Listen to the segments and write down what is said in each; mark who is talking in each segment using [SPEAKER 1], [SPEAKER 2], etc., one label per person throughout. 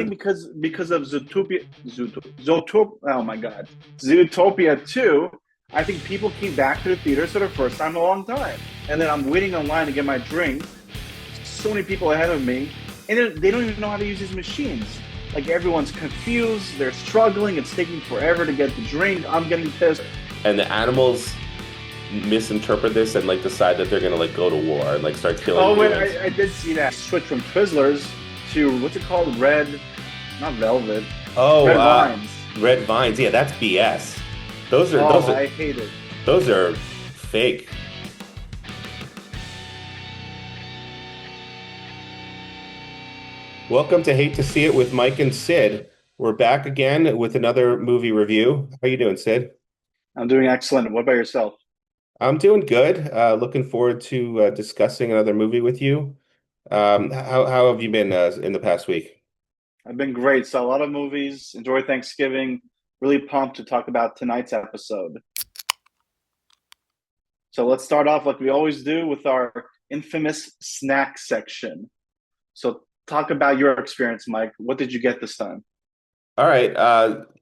[SPEAKER 1] think because of Zootopia, oh my God, Zootopia 2, I think people came back to the theaters for the first time in a long time. And then I'm waiting online to get my drink. So many people ahead of me, and they don't even know how to use these machines. Like everyone's confused, they're struggling, it's taking forever to get the drink. I'm getting pissed.
[SPEAKER 2] And the animals misinterpret this and like decide that they're gonna like go to war and like start killing
[SPEAKER 1] Oh wait,
[SPEAKER 2] humans.
[SPEAKER 1] I did see that switch from Twizzlers to what's it called? Red, not Velvet.
[SPEAKER 2] Oh,
[SPEAKER 1] Red Vines.
[SPEAKER 2] red vines. Yeah, that's BS. Those are
[SPEAKER 1] Oh,
[SPEAKER 2] those
[SPEAKER 1] I
[SPEAKER 2] are
[SPEAKER 1] hate it.
[SPEAKER 2] those are fake. Welcome to Hate to See It with Mike and Sid. We're back again with another movie review. How you doing, Sid?
[SPEAKER 1] I'm doing excellent. What about yourself?
[SPEAKER 2] I'm doing good. Looking forward to discussing another movie with you. How have you been in the past week?
[SPEAKER 1] I've been great. Saw a lot of movies. Enjoy Thanksgiving. Really pumped to talk about tonight's episode. So let's start off like we always do with our infamous snack section. So talk about your experience, Mike. What did you get this time?
[SPEAKER 2] All right.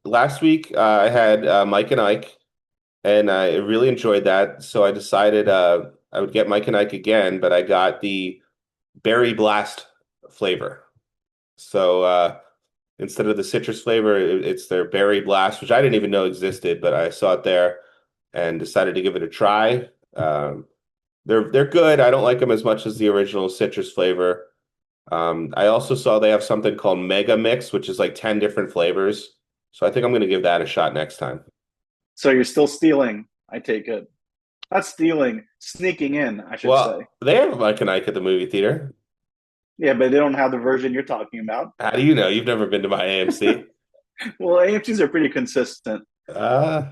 [SPEAKER 2] Last week I had Mike and Ike, and I really enjoyed that. So I decided I would get Mike and Ike again, but I got the Berry Blast flavor. So instead of the citrus flavor, it's their Berry Blast, which I didn't even know existed, but I saw it there and decided to give it a try. They're good. I don't like them as much as the original citrus flavor. I also saw they have something called Mega Mix, which is like 10 different flavors. So I think I'm going to give that a shot next time.
[SPEAKER 1] So you're still stealing, I take it. Not stealing, sneaking in, I should say.
[SPEAKER 2] Well, they have Mike and Ike at the movie theater.
[SPEAKER 1] Yeah, but they don't have the version you're talking about.
[SPEAKER 2] How do you know? You've never been to my AMC.
[SPEAKER 1] Well, AMC's are pretty consistent.
[SPEAKER 2] Uh,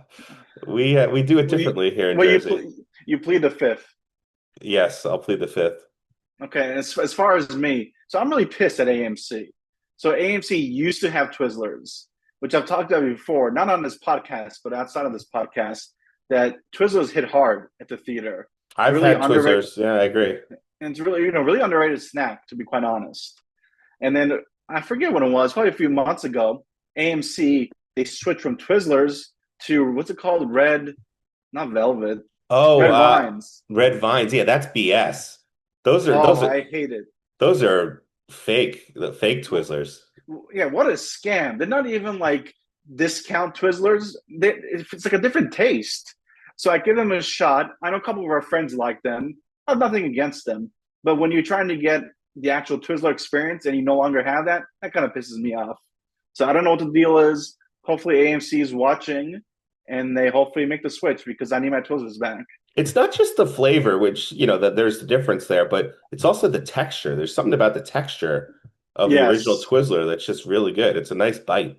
[SPEAKER 2] we do it
[SPEAKER 1] Well,
[SPEAKER 2] differently here in
[SPEAKER 1] well,
[SPEAKER 2] Jersey.
[SPEAKER 1] you plead the fifth.
[SPEAKER 2] Yes, I'll plead the fifth.
[SPEAKER 1] Okay, as far as me, so I'm really pissed at AMC. So AMC used to have Twizzlers, which I've talked about before, not on this podcast, but outside of this podcast, that Twizzlers hit hard at the theater.
[SPEAKER 2] I've
[SPEAKER 1] Really
[SPEAKER 2] had
[SPEAKER 1] underrated,
[SPEAKER 2] Twizzlers. Yeah, I agree.
[SPEAKER 1] and it's really really underrated snack to be quite honest. And then I forget what it was, probably a few months ago. AMC they switched from Twizzlers to what's it called? Red, not Velvet,
[SPEAKER 2] Oh,
[SPEAKER 1] Red Vines.
[SPEAKER 2] red vines. Yeah, that's BS. Those are
[SPEAKER 1] Oh,
[SPEAKER 2] those are
[SPEAKER 1] I hate it.
[SPEAKER 2] those are fake. The fake Twizzlers.
[SPEAKER 1] Yeah, what a scam. They're not even like discount Twizzlers. It's like a different taste. So I give them a shot. I know a couple of our friends like them. I have nothing against them. But when you're trying to get the actual Twizzler experience and you no longer have that, that kind of pisses me off. So I don't know what the deal is. Hopefully AMC is watching and they hopefully make the switch because I need my Twizzlers back.
[SPEAKER 2] It's not just the flavor, which, that there's the difference there, but it's also the texture. There's something about the texture of the original
[SPEAKER 1] Yes,
[SPEAKER 2] Twizzler that's just really good. It's a nice bite.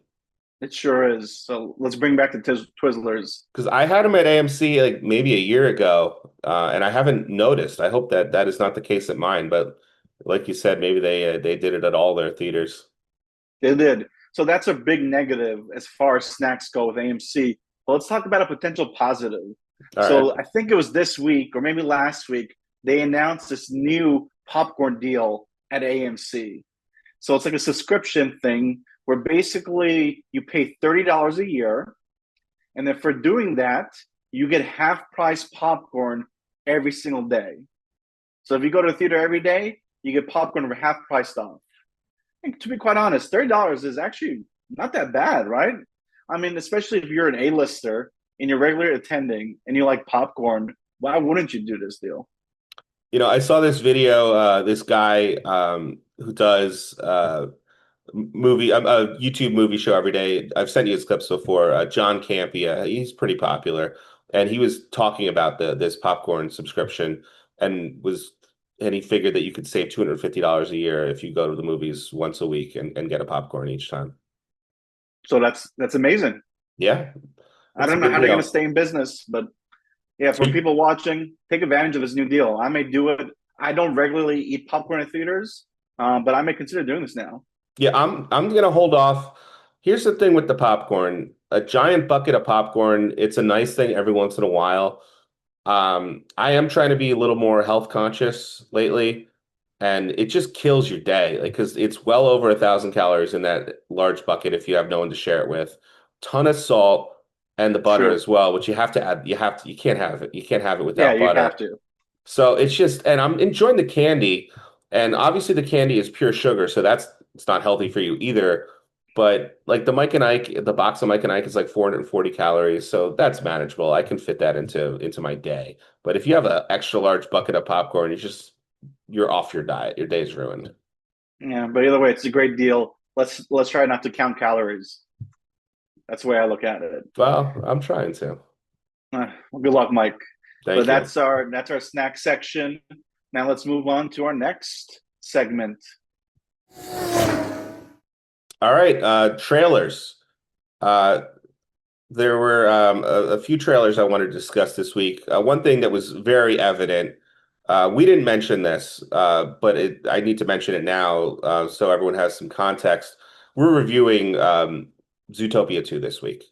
[SPEAKER 1] it sure is. So let's bring back the Twizzlers.
[SPEAKER 2] Because I had them at AMC like maybe a year ago, and I haven't noticed. I hope that that is not the case at mine, but like you said, maybe they did it at all their theaters.
[SPEAKER 1] They did. So that's a big negative as far as snacks go with AMC. But let's talk about a potential positive.
[SPEAKER 2] All right.
[SPEAKER 1] So I think it was this week or maybe last week, they announced this new popcorn deal at AMC. So it's like a subscription thing where basically you pay $30 a year. And then for doing that, you get half price popcorn every single day. So if you go to the theater every day, you get popcorn for half price off. And to be quite honest, $30 is actually not that bad, right? I mean, especially if you're an A-lister and you're regularly attending and you like popcorn, why wouldn't you do this deal?
[SPEAKER 2] I saw this video, this guy who does a YouTube movie show every day. I've sent you his clips before. John Campia, he's pretty popular, and he was talking about this popcorn subscription, and he figured that you could save $250 a year if you go to the movies once a week and get a popcorn each time.
[SPEAKER 1] So that's amazing.
[SPEAKER 2] Yeah,
[SPEAKER 1] I
[SPEAKER 2] it's a
[SPEAKER 1] don't know
[SPEAKER 2] good
[SPEAKER 1] how they're going
[SPEAKER 2] deal.
[SPEAKER 1] to stay in business, but yeah,
[SPEAKER 2] So
[SPEAKER 1] for people watching, take advantage of this new deal. I may do it. I don't regularly eat popcorn in theaters, but I may consider doing this now.
[SPEAKER 2] yeah, I'm gonna hold off. Here's the thing with the popcorn. A giant bucket of popcorn, it's a nice thing every once in a while. I am trying to be a little more health conscious lately. and it just kills your day. Like, because it's well over 1,000 calories in that large bucket if you have no one to share it with. Ton of salt and the butter
[SPEAKER 1] True.
[SPEAKER 2] as well, which you have to add. You can't have it. You can't have it
[SPEAKER 1] Yeah,
[SPEAKER 2] without
[SPEAKER 1] you have
[SPEAKER 2] butter.
[SPEAKER 1] to.
[SPEAKER 2] So it's just, and I'm enjoying the candy, and obviously the candy is pure sugar, so that's it's not healthy for you either. But like the Mike and Ike, the box of Mike and Ike is like 440 calories, so that's manageable. I can fit that into my day. But if you have an extra large bucket of popcorn, you're off your diet. Your day's ruined.
[SPEAKER 1] Yeah, but either way, it's a great deal. Let's try not to count calories. That's the way I look at it.
[SPEAKER 2] Well, I'm trying to.
[SPEAKER 1] Well, good luck, Mike. But
[SPEAKER 2] Thank you.
[SPEAKER 1] that's our snack section. Now let's move on to our next segment.
[SPEAKER 2] All right, trailers. Uh, there were a few trailers I wanted to discuss this week. One thing that was very evident, we didn't mention this, but I need to mention it now so everyone has some context. We're reviewing Zootopia 2 this week.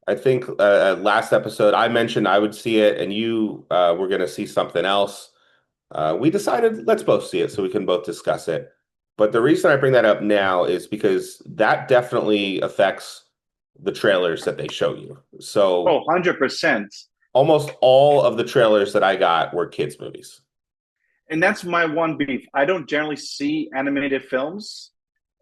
[SPEAKER 2] I think last episode I mentioned I would see it, and you were going to see something else. We decided let's both see it so we can both discuss it. But the reason I bring that up now is because that definitely affects the trailers that they show you.
[SPEAKER 1] Oh,
[SPEAKER 2] So
[SPEAKER 1] 100%.
[SPEAKER 2] almost all of the trailers that I got were kids' movies.
[SPEAKER 1] And that's my one beef. I don't generally see animated films.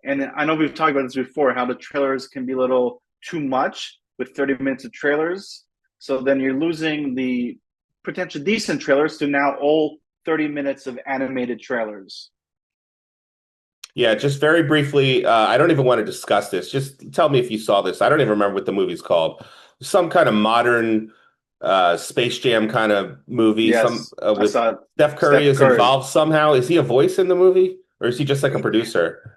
[SPEAKER 1] And I know we've talked about this before, how the trailers can be a little too much with 30 minutes of trailers. So then you're losing the potential decent trailers to now all 30 minutes of animated trailers.
[SPEAKER 2] Yeah, just very briefly, I don't even want to discuss this. Just tell me if you saw this. I don't even remember what the movie's called. Some kind of modern Space Jam kind of movie. Some
[SPEAKER 1] Yes, I
[SPEAKER 2] with
[SPEAKER 1] saw
[SPEAKER 2] Steph Curry
[SPEAKER 1] Steph
[SPEAKER 2] is
[SPEAKER 1] Curry.
[SPEAKER 2] involved somehow. Is he a voice in the movie, or is he just like a producer?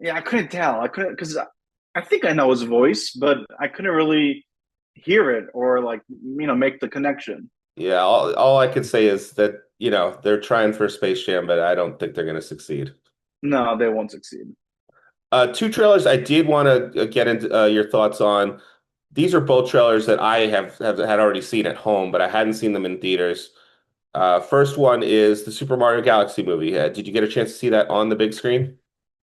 [SPEAKER 1] Yeah, I couldn't tell. I couldn't because I think I know his voice, but I couldn't really hear it or like make the connection.
[SPEAKER 2] Yeah, all I can say is that, they're trying for Space Jam, but I don't think they're going to succeed.
[SPEAKER 1] No, they won't succeed.
[SPEAKER 2] Two trailers I did want to get into your thoughts on. These are both trailers that I have had already seen at home, but I hadn't seen them in theaters. First one is the Super Mario Galaxy movie. Did you get a chance to see that on the big screen?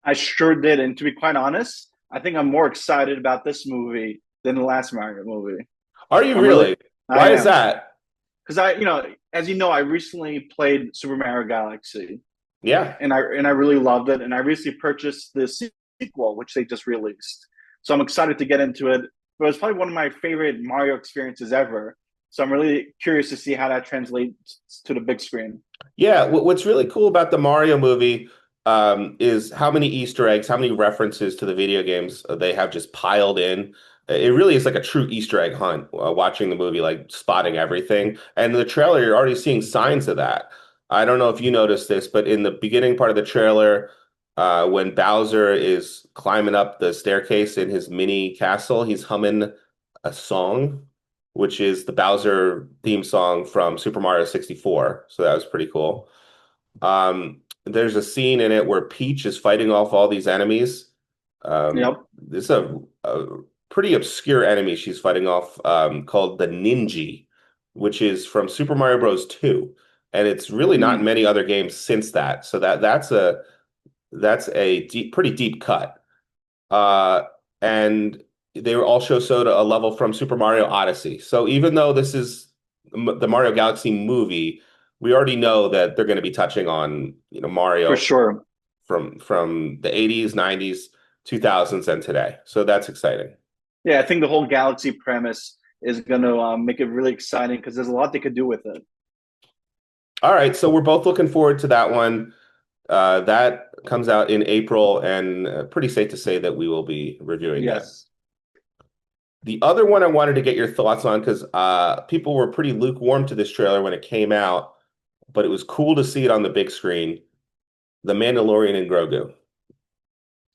[SPEAKER 1] I sure did, and to be quite honest, I think I'm more excited about this movie than the last Mario movie.
[SPEAKER 2] Are you
[SPEAKER 1] I'm really,
[SPEAKER 2] really?
[SPEAKER 1] I
[SPEAKER 2] Why is
[SPEAKER 1] am,
[SPEAKER 2] that?
[SPEAKER 1] because as you know, I recently played Super Mario Galaxy,
[SPEAKER 2] Yeah.
[SPEAKER 1] and I really loved it, and I recently purchased the sequel, which they just released. So I'm excited to get into it. But it's probably one of my favorite Mario experiences ever. So I'm really curious to see how that translates to the big screen.
[SPEAKER 2] Yeah, what's really cool about the Mario movie is how many Easter eggs, how many references to the video games they have just piled in. It really is like a true Easter egg hunt watching the movie, like spotting everything. And in the trailer, you're already seeing signs of that. I don't know if you noticed this, but in the beginning part of the trailer, when Bowser is climbing up the staircase in his mini castle, he's humming a song, which is the Bowser theme song from Super Mario 64. So that was pretty cool. There's a scene in it where Peach is fighting off all these enemies.
[SPEAKER 1] Yep.
[SPEAKER 2] This is a pretty obscure enemy she's fighting off called the Ninja, which is from Super Mario Bros. 2. And it's really not in
[SPEAKER 1] Mm,
[SPEAKER 2] many other games since that. So that's a pretty deep cut. Uh, and they were also showed a level from Super Mario Odyssey. So even though this is the Mario Galaxy movie, we already know that they're going to be touching on,
[SPEAKER 1] for
[SPEAKER 2] Mario
[SPEAKER 1] sure.
[SPEAKER 2] from the 80s, 90s, 2000s, and today. So that's exciting.
[SPEAKER 1] Yeah, I think the whole Galaxy premise is going to make it really exciting because there's a lot they could do with it.
[SPEAKER 2] All right, so we're both looking forward to that one. That comes out in April, and pretty safe to say that we will be reviewing that.
[SPEAKER 1] Yes.
[SPEAKER 2] The other one I wanted to get your thoughts on because people were pretty lukewarm to this trailer when it came out, but it was cool to see it on the big screen. The Mandalorian and Grogu.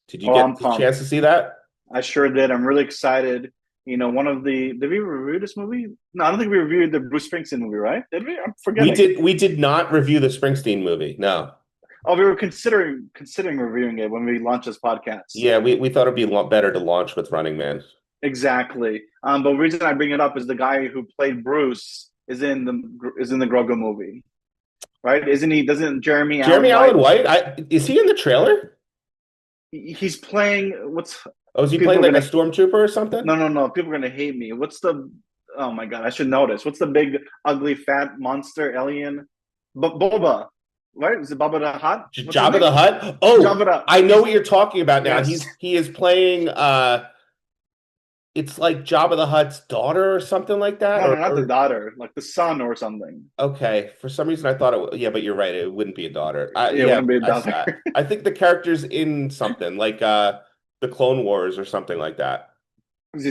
[SPEAKER 2] Did you
[SPEAKER 1] Oh,
[SPEAKER 2] get
[SPEAKER 1] I'm
[SPEAKER 2] the chance
[SPEAKER 1] pumped.
[SPEAKER 2] to see that?
[SPEAKER 1] I sure did. I'm really excited. One of the did we review this movie? No, I don't think we reviewed the Bruce Springsteen movie, right? Did we? I'm
[SPEAKER 2] We
[SPEAKER 1] forgetting.
[SPEAKER 2] did we did not review the Springsteen movie. No.
[SPEAKER 1] Oh, we were considering reviewing it when we launched this podcast.
[SPEAKER 2] Yeah, we thought it'd be a lot better to launch with Running Man.
[SPEAKER 1] Exactly. But the reason I bring it up is the guy who played Bruce is in the Grogu movie. right? Isn't he? Doesn't Jeremy
[SPEAKER 2] Jeremy
[SPEAKER 1] Allen White?
[SPEAKER 2] Allen White, is he in the trailer?
[SPEAKER 1] He's playing what's
[SPEAKER 2] Oh, is he
[SPEAKER 1] people
[SPEAKER 2] playing
[SPEAKER 1] are
[SPEAKER 2] like a
[SPEAKER 1] gonna
[SPEAKER 2] stormtrooper or something?
[SPEAKER 1] no, people are gonna hate me. What's the oh my god, I should know this. What's the big ugly fat monster alien? Boba, right? Is it Baba the Hutt? What's his
[SPEAKER 2] Jabba the
[SPEAKER 1] name?
[SPEAKER 2] Hutt? Oh,
[SPEAKER 1] Jabba the
[SPEAKER 2] I know
[SPEAKER 1] he's
[SPEAKER 2] what you're talking about now.
[SPEAKER 1] yes.
[SPEAKER 2] He is playing it's like Jabba the Hutt's daughter or something like that,
[SPEAKER 1] No, not the
[SPEAKER 2] or
[SPEAKER 1] daughter, like the son or something.
[SPEAKER 2] okay. For some reason, I thought yeah, but you're right. It wouldn't be a daughter.
[SPEAKER 1] Yeah, it
[SPEAKER 2] Yeah,
[SPEAKER 1] wouldn't be a daughter.
[SPEAKER 2] I think the character's in something like the Clone Wars or something like that.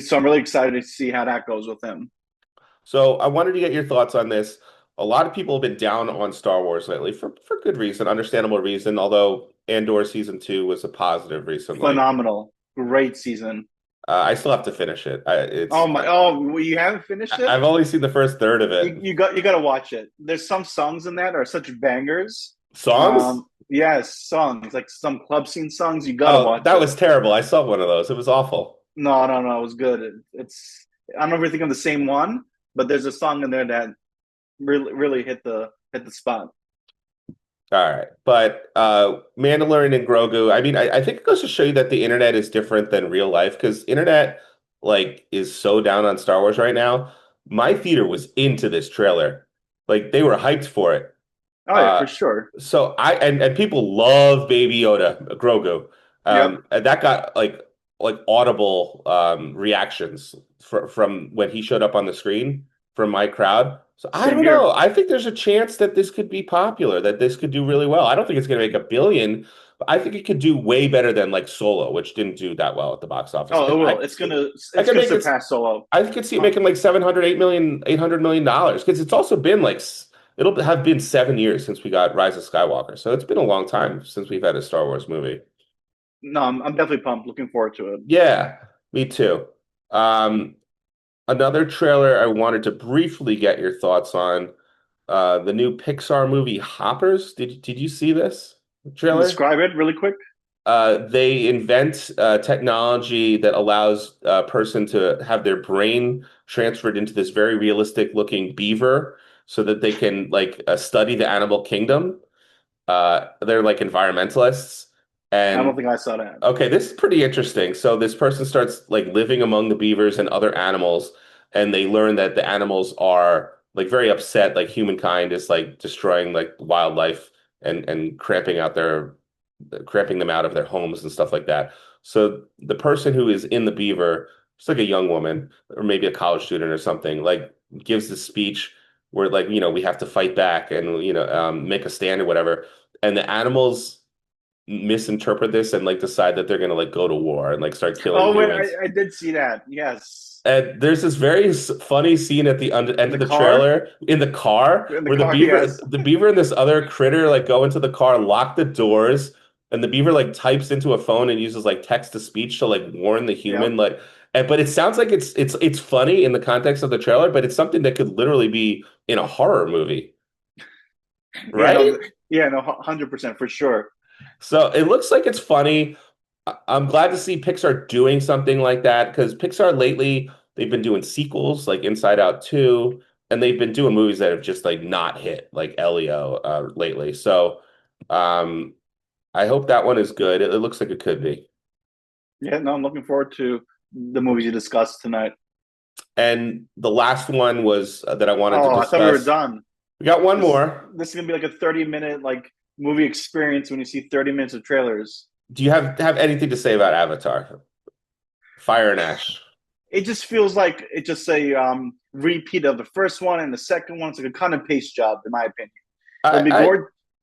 [SPEAKER 1] So I'm really excited to see how that goes with him.
[SPEAKER 2] So I wanted to get your thoughts on this. A lot of people have been down on Star Wars lately for good reason, understandable reason. Although Andor season 2 was a positive recently.
[SPEAKER 1] Phenomenal, great season.
[SPEAKER 2] I still have to finish it.
[SPEAKER 1] Oh my! Oh, well, you haven't finished it?
[SPEAKER 2] I've only seen the first third of it.
[SPEAKER 1] You got to watch it. There's some songs in that are such bangers.
[SPEAKER 2] Songs?
[SPEAKER 1] Yes, songs like some club scene songs. You got to
[SPEAKER 2] Oh,
[SPEAKER 1] watch
[SPEAKER 2] that
[SPEAKER 1] it.
[SPEAKER 2] was terrible. I saw one of those. It was awful.
[SPEAKER 1] No, it was good. It's I don't know if we're thinking of the same one, but there's a song in there that really hit the spot.
[SPEAKER 2] All right. But Mandalorian and Grogu, I mean, I think it goes to show you that the internet is different than real life because internet like is so down on Star Wars right now. My theater was into this trailer. Like they were hyped for it.
[SPEAKER 1] Oh yeah,
[SPEAKER 2] Uh,
[SPEAKER 1] for sure.
[SPEAKER 2] so and people love Baby Yoda, Grogu.
[SPEAKER 1] Yep,
[SPEAKER 2] And that got like audible reactions from when he showed up on the screen from my crowd. So I
[SPEAKER 1] same
[SPEAKER 2] don't know.
[SPEAKER 1] here.
[SPEAKER 2] I think there's a chance that this could be popular, that this could do really well. I don't think it's going to make a billion, but I think it could do way better than like Solo, which didn't do that well at the box office.
[SPEAKER 1] Oh, it
[SPEAKER 2] I
[SPEAKER 1] will.
[SPEAKER 2] could see, I
[SPEAKER 1] It's
[SPEAKER 2] could
[SPEAKER 1] gonna
[SPEAKER 2] make it.
[SPEAKER 1] surpass Solo.
[SPEAKER 2] I could see it
[SPEAKER 1] Uh,
[SPEAKER 2] making like 700, 8 million, $800 million because it's also been like it'll have been 7 years since we got Rise of Skywalker. So it's been a long time since we've had a Star Wars movie.
[SPEAKER 1] no, I'm definitely pumped. Looking forward to it.
[SPEAKER 2] Yeah, me too. Um, Another trailer I wanted to briefly get your thoughts on, the new Pixar movie Hoppers. Did you see this trailer?
[SPEAKER 1] Describe it really quick.
[SPEAKER 2] They invent technology that allows a person to have their brain transferred into this very realistic looking beaver so that they can like study the animal kingdom. They're like environmentalists.
[SPEAKER 1] I don't
[SPEAKER 2] And
[SPEAKER 1] think I saw that.
[SPEAKER 2] okay, this is pretty interesting. So this person starts like living among the beavers and other animals, and they learn that the animals are like very upset, like humankind is like destroying like wildlife and cramping them out of their homes and stuff like that. So the person who is in the beaver, it's like a young woman or maybe a college student or something, like gives this speech where like, we have to fight back and make a stand or whatever. And the animals misinterpret this and like decide that they're gonna like go to war and like start killing
[SPEAKER 1] Oh wait,
[SPEAKER 2] humans.
[SPEAKER 1] I did see that. Yes,
[SPEAKER 2] And there's this very funny scene at the end
[SPEAKER 1] in
[SPEAKER 2] of
[SPEAKER 1] the
[SPEAKER 2] the
[SPEAKER 1] car.
[SPEAKER 2] trailer in the car
[SPEAKER 1] In the
[SPEAKER 2] where
[SPEAKER 1] car, yes.
[SPEAKER 2] the beaver and this other critter like go into the car, lock the doors, and the beaver like types into a phone and uses like text to speech to like warn the human
[SPEAKER 1] Yep.
[SPEAKER 2] but it sounds like it's funny in the context of the trailer, but it's something that could literally be in a horror movie,
[SPEAKER 1] Yeah,
[SPEAKER 2] right?
[SPEAKER 1] no, yeah, no, 100% for sure.
[SPEAKER 2] So it looks like it's funny. I'm glad to see Pixar doing something like that because Pixar lately, they've been doing sequels like Inside Out 2, and they've been doing movies that have just like not hit, like Elio lately. So um, I hope that one is good. It looks like it could be.
[SPEAKER 1] Yeah, no, I'm looking forward to the movies you discussed tonight.
[SPEAKER 2] And the last one was that I wanted to
[SPEAKER 1] Oh, I thought we were
[SPEAKER 2] discuss.
[SPEAKER 1] done.
[SPEAKER 2] We got one
[SPEAKER 1] This
[SPEAKER 2] more.
[SPEAKER 1] this is gonna be like a 30-minute like movie experience when you see 30 minutes of trailers.
[SPEAKER 2] Do you have anything to say about Avatar? Fire and Ash.
[SPEAKER 1] It just feels like it's just a repeat of the first one and the second one. It's like a cut and paste job, in my opinion. It'll be
[SPEAKER 2] I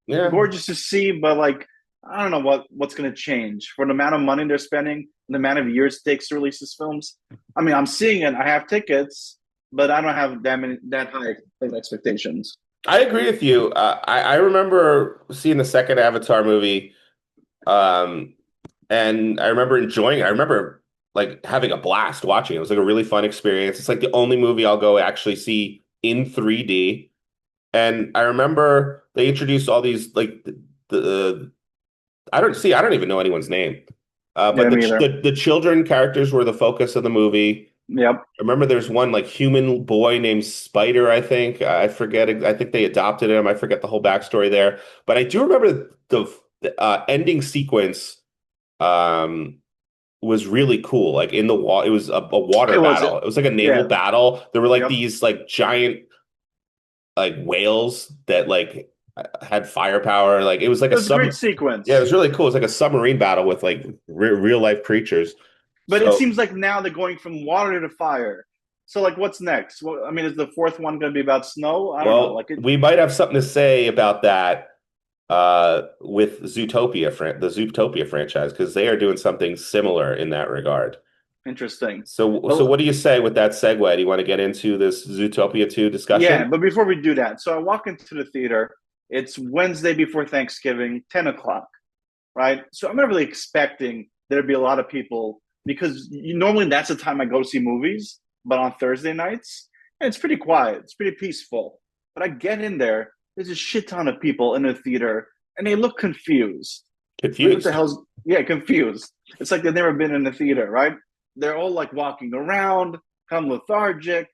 [SPEAKER 2] yeah.
[SPEAKER 1] gorgeous to see, but like I don't know what's going to change for the amount of money they're spending, the amount of years it takes to release these films. I mean, I'm seeing it. I have tickets, but I don't have that high of expectations.
[SPEAKER 2] I agree with you. I remember seeing the second Avatar movie, um, and I remember enjoying it. I remember like having a blast watching it. It was like a really fun experience. It's like the only movie I'll go actually see in 3D. And I remember they introduced all these like the I don't even know anyone's name.
[SPEAKER 1] Yeah,
[SPEAKER 2] But
[SPEAKER 1] me either.
[SPEAKER 2] the children characters were the focus of the movie.
[SPEAKER 1] Yep.
[SPEAKER 2] I remember there's one like human boy named Spider, I think. I forget. I think they adopted him. I forget the whole backstory there. But I do remember the ending sequence um, was really cool. Like in the wall, it was a water
[SPEAKER 1] It was
[SPEAKER 2] battle.
[SPEAKER 1] it.
[SPEAKER 2] It was like a naval
[SPEAKER 1] Yeah.
[SPEAKER 2] battle. There were like
[SPEAKER 1] Yep.
[SPEAKER 2] these like giant like whales that like had firepower. Like it was like
[SPEAKER 1] It was a great
[SPEAKER 2] Yeah, it
[SPEAKER 1] sequence.
[SPEAKER 2] was really cool. It was like a submarine battle with like real life creatures.
[SPEAKER 1] But it
[SPEAKER 2] So,
[SPEAKER 1] seems like now they're going from water to fire. So like what's next? Well, I mean, is the fourth one going to be about snow? I don't know.
[SPEAKER 2] well,
[SPEAKER 1] Like it
[SPEAKER 2] we might have something to say about that with the Zootopia franchise because they are doing something similar in that regard.
[SPEAKER 1] interesting.
[SPEAKER 2] So
[SPEAKER 1] But
[SPEAKER 2] what do you say with that segue? Do you want to get into this Zootopia 2
[SPEAKER 1] yeah,
[SPEAKER 2] discussion?
[SPEAKER 1] but before we do that, so I walk into the theater. It's Wednesday before Thanksgiving, 10 o'clock, right? So I'm not really expecting there'd be a lot of people because normally that's the time I go to see movies, but on Thursday nights, and it's pretty quiet, it's pretty peaceful. But I get in there, there's a shit ton of people in the theater, and they look confused. Like, what the
[SPEAKER 2] Confused.
[SPEAKER 1] hell's, yeah, confused. It's like they've never been in the theater, right? They're all like walking around, kind of lethargic,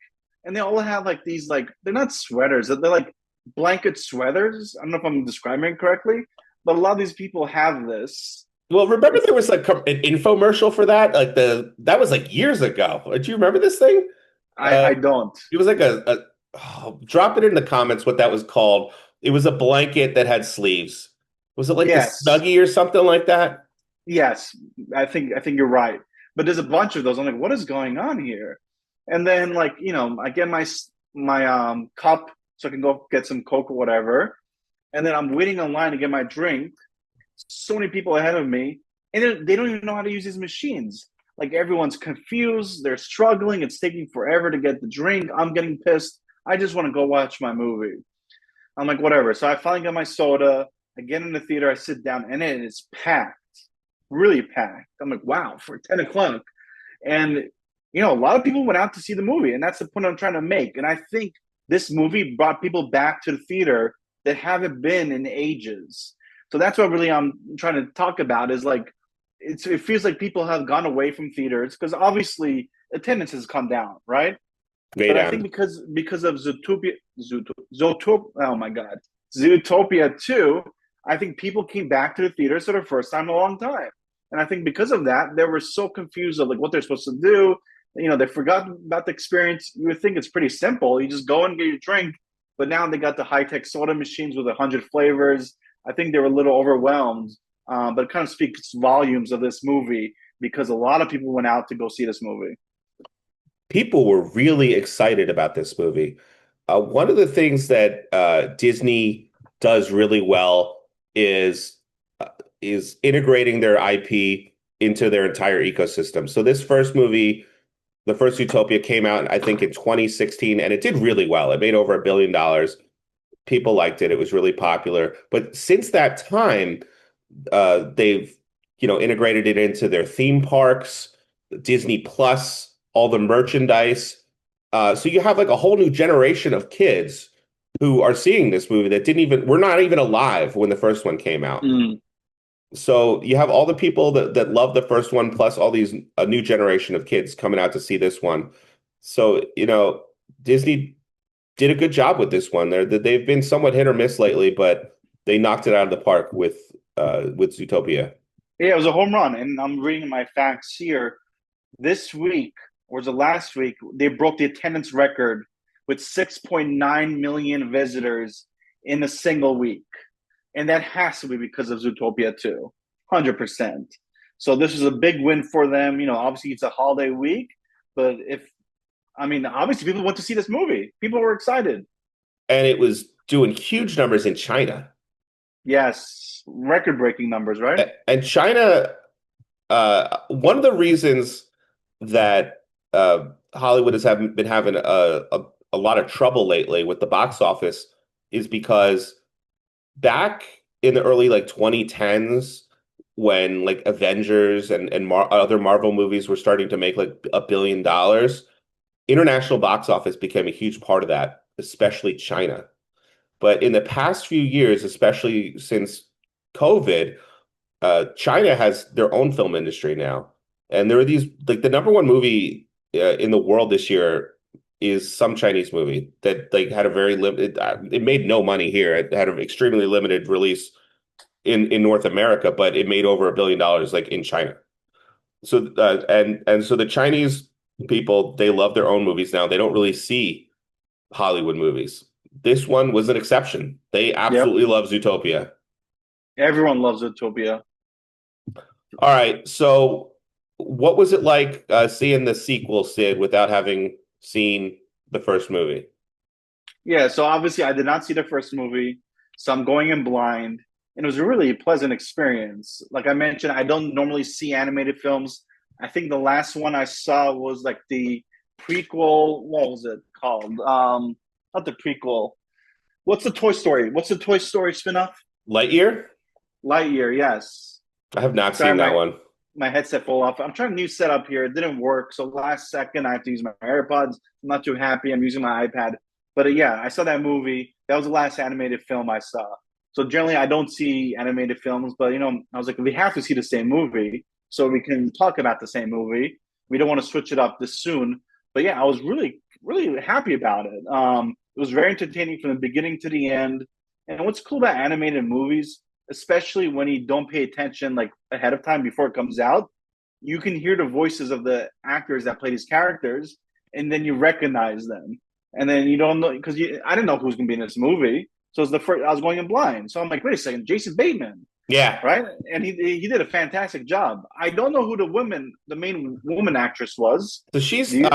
[SPEAKER 1] and they all have like these, like, they're not sweaters, they're like blanket sweaters. I don't know if I'm describing it correctly, but a lot of these people have this.
[SPEAKER 2] Well, remember
[SPEAKER 1] It's,
[SPEAKER 2] there was like an infomercial for that? Like that was like years ago. Do you remember this thing?
[SPEAKER 1] I don't.
[SPEAKER 2] It was like drop it in the comments what that was called. It was a blanket that had sleeves. Was it like the
[SPEAKER 1] Yes,
[SPEAKER 2] Snuggie or something like that?
[SPEAKER 1] yes, I think you're right. But there's a bunch of those. I'm like, what is going on here? And then, like, I get my cup so I can go get some Coke or whatever. And then I'm waiting online to get my drink. So many people ahead of me, and they don't even know how to use these machines. Like, everyone's confused, they're struggling, it's taking forever to get the drink. I'm getting pissed. I just want to go watch my movie. I'm like, whatever. So I finally get my soda. I get in the theater, I sit down, and it is packed, really packed. I'm like, wow, for 10 o'clock. And, a lot of people went out to see the movie, and that's the point I'm trying to make. And I think this movie brought people back to the theater that haven't been in ages. So that's what really I'm trying to talk about is like, it feels like people have gone away from theaters because obviously attendance has come down, right?
[SPEAKER 2] Way
[SPEAKER 1] But I think
[SPEAKER 2] down.
[SPEAKER 1] because of Zootopia, oh my God, Zootopia 2, I think people came back to the theaters for the first time in a long time. And I think because of that, they were so confused of like what they're supposed to do. They forgot about the experience. You would think it's pretty simple. You just go and get your drink. But now they got the high-tech soda machines with 100 flavors. I think they were a little overwhelmed. But it kind of speaks volumes of this movie because a lot of people went out to go see this movie.
[SPEAKER 2] People were really excited about this movie. One of the things that Disney does really well is uh, is integrating their IP into their entire ecosystem. So this first movie, the first Utopia, came out I think in 2016, and it did really well. It made over $1 billion. People liked it. It was really popular. But since that time, they've integrated it into their theme parks, Disney Plus, all the merchandise. So you have like a whole new generation of kids who are seeing this movie that didn't even were not even alive when the first one came out.
[SPEAKER 1] Mm.
[SPEAKER 2] So you have all the people that love the first one, plus all these a new generation of kids coming out to see this one. So Disney did a good job with this one. They've been somewhat hit or miss lately, but they knocked it out of the park with Zootopia.
[SPEAKER 1] Yeah, it was a home run. And I'm reading my facts here. This week, or was it last week, they broke the attendance record with 6.9 million visitors in a single week. And that has to be because of Zootopia 2, 100%. So this is a big win for them. Obviously it's a holiday week, but obviously people went to see this movie. People were excited.
[SPEAKER 2] And it was doing huge numbers in China.
[SPEAKER 1] Yes, record breaking numbers, right?
[SPEAKER 2] And China, one of the reasons that Hollywood been having a lot of trouble lately with the box office is because back in the early like 2010s, when like Avengers and other Marvel movies were starting to make like $1 billion, international box office became a huge part of that, especially China. But in the past few years, especially since COVID, China has their own film industry now. And there are these like the number one movie in the world this year is some Chinese movie that like had a very limited. It made no money here. It had an extremely limited release in North America, but it made over $1 billion like in China. So and so the Chinese people, they love their own movies now. They don't really see Hollywood movies. This one was an exception. They
[SPEAKER 1] Yep.
[SPEAKER 2] absolutely love Zootopia.
[SPEAKER 1] Everyone loves Zootopia.
[SPEAKER 2] All right, so what was it like seeing the sequel, Sid, without having seen the first movie?
[SPEAKER 1] Yeah, so obviously I did not see the first movie, so I'm going in blind, and it was a really pleasant experience. Like I mentioned, I don't normally see animated films. I think the last one I saw was like the prequel. What was it called? Not the prequel. What's the Toy Story? What's the Toy Story spinoff?
[SPEAKER 2] Lightyear?
[SPEAKER 1] Lightyear, yes.
[SPEAKER 2] I have not
[SPEAKER 1] Sorry,
[SPEAKER 2] seen that
[SPEAKER 1] my
[SPEAKER 2] one.
[SPEAKER 1] my headset fell off. I'm trying a new setup here. It didn't work. So last second, I have to use my AirPods. I'm not too happy. I'm using my iPad. But yeah, I saw that movie. That was the last animated film I saw. So generally, I don't see animated films. But I was like, we have to see the same movie so we can talk about the same movie. We don't want to switch it up this soon. But yeah, I was really, really happy about it. It was very entertaining from the beginning to the end. And what's cool about animated movies, especially when you don't pay attention like ahead of time before it comes out, you can hear the voices of the actors that play these characters, and then you recognize them, and then you don't know because I didn't know who was going to be in this movie, so it's the first I was going in blind. So I'm like, wait a second, Jason Bateman,
[SPEAKER 2] Yeah.
[SPEAKER 1] right? And he did a fantastic job. I don't know who the main woman actress was.
[SPEAKER 2] So
[SPEAKER 1] Do
[SPEAKER 2] she's
[SPEAKER 1] you?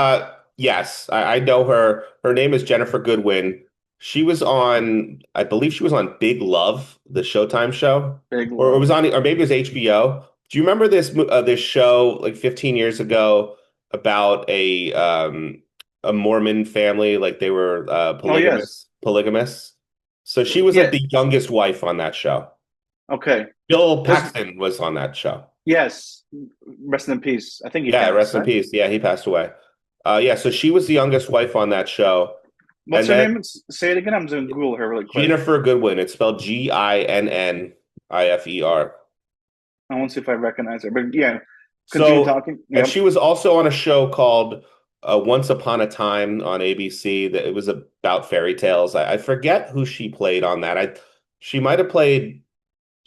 [SPEAKER 2] yes, I know her. Her name is Jennifer Goodwin. She was on, I believe she was on Big Love, the Showtime show,
[SPEAKER 1] Big
[SPEAKER 2] or it
[SPEAKER 1] love.
[SPEAKER 2] was on, or maybe it was HBO. Do you remember this show like 15 years ago about a Mormon family, like they were
[SPEAKER 1] Oh yes,
[SPEAKER 2] polygamists? So she was like
[SPEAKER 1] yeah.
[SPEAKER 2] the youngest wife on that show.
[SPEAKER 1] Okay.
[SPEAKER 2] Bill
[SPEAKER 1] Was
[SPEAKER 2] Paxton was on that show.
[SPEAKER 1] yes. Rest in peace. I think he
[SPEAKER 2] Yeah,
[SPEAKER 1] passed.
[SPEAKER 2] rest in
[SPEAKER 1] Right?
[SPEAKER 2] peace. Yeah, he passed away. Yeah, so she was the youngest wife on that show.
[SPEAKER 1] What's
[SPEAKER 2] And
[SPEAKER 1] her
[SPEAKER 2] then
[SPEAKER 1] name? Say it again. I'm just gonna Google her really quick.
[SPEAKER 2] Jennifer Goodwin, it's spelled Ginnnifer.
[SPEAKER 1] I want to see if I recognize her. But yeah, continue
[SPEAKER 2] So,
[SPEAKER 1] talking.
[SPEAKER 2] and
[SPEAKER 1] Yep.
[SPEAKER 2] she was also on a show called Once Upon a Time on ABC that it was about fairy tales. I forget who she played on that. She might have played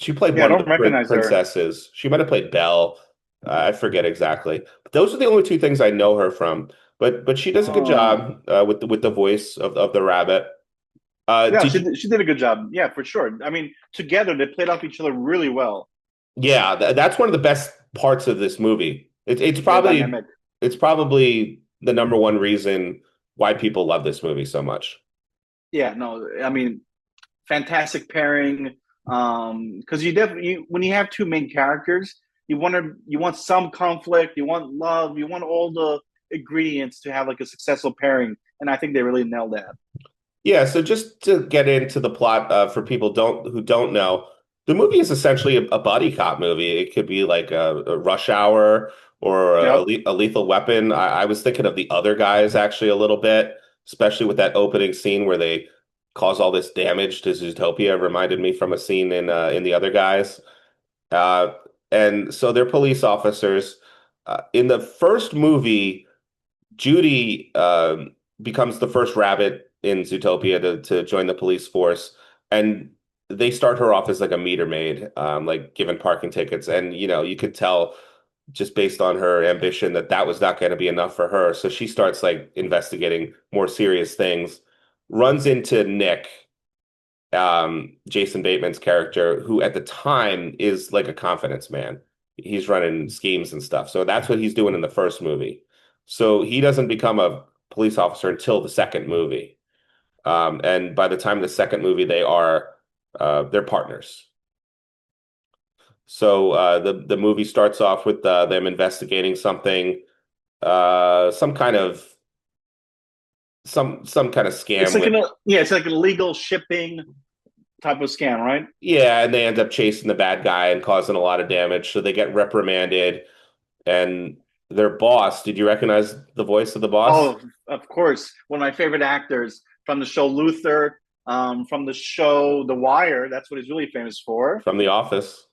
[SPEAKER 2] she played
[SPEAKER 1] Yeah, I
[SPEAKER 2] one of
[SPEAKER 1] don't
[SPEAKER 2] the
[SPEAKER 1] recognize her.
[SPEAKER 2] princesses. She might have played Belle. I forget exactly. But those are the only two things I know her from. But she does a good
[SPEAKER 1] Oh,
[SPEAKER 2] job with the voice of the rabbit.
[SPEAKER 1] yeah,
[SPEAKER 2] Did you?
[SPEAKER 1] she did a good job. Yeah, for sure. I mean, together they played off each other really well.
[SPEAKER 2] Yeah, that's one of the best parts of this movie.
[SPEAKER 1] Their dynamic.
[SPEAKER 2] It's probably the number one reason why people love this movie so much.
[SPEAKER 1] Yeah, no, I mean, fantastic pairing. Because you definitely when you have two main characters, you want some conflict, you want love, you want all the ingredients to have like a successful pairing, and I think they really nailed that.
[SPEAKER 2] Yeah, so just to get into the plot for people don't who don't know, the movie is essentially a buddy cop movie. It could be like a Rush Hour or
[SPEAKER 1] Yep.
[SPEAKER 2] a Lethal Weapon. I was thinking of the other guys actually a little bit, especially with that opening scene where they cause all this damage to Zootopia. It reminded me from a scene in the other guys. Uh, and so they're police officers. In the first movie, Judy becomes the first rabbit in Zootopia to join the police force, and they start her off as like a meter maid, like giving parking tickets, and you could tell just based on her ambition that that was not going to be enough for her, so she starts like investigating more serious things, runs into Nick, Jason Bateman's character, who at the time is like a confidence man. He's running schemes and stuff. So that's what he's doing in the first movie. So he doesn't become a police officer until the second movie. And by the time of the second movie, they're partners. So the movie starts off with them investigating something, some kind of some kind of
[SPEAKER 1] It's
[SPEAKER 2] scam
[SPEAKER 1] like
[SPEAKER 2] with.
[SPEAKER 1] it's like an illegal shipping type of scam, right?
[SPEAKER 2] Yeah, and they end up chasing the bad guy and causing a lot of damage. So they get reprimanded. And their boss, did you recognize the voice of the boss?
[SPEAKER 1] Oh, of course, one of my favorite actors from the show Luther, from the show The Wire. That's what he's really famous for.
[SPEAKER 2] From The Office,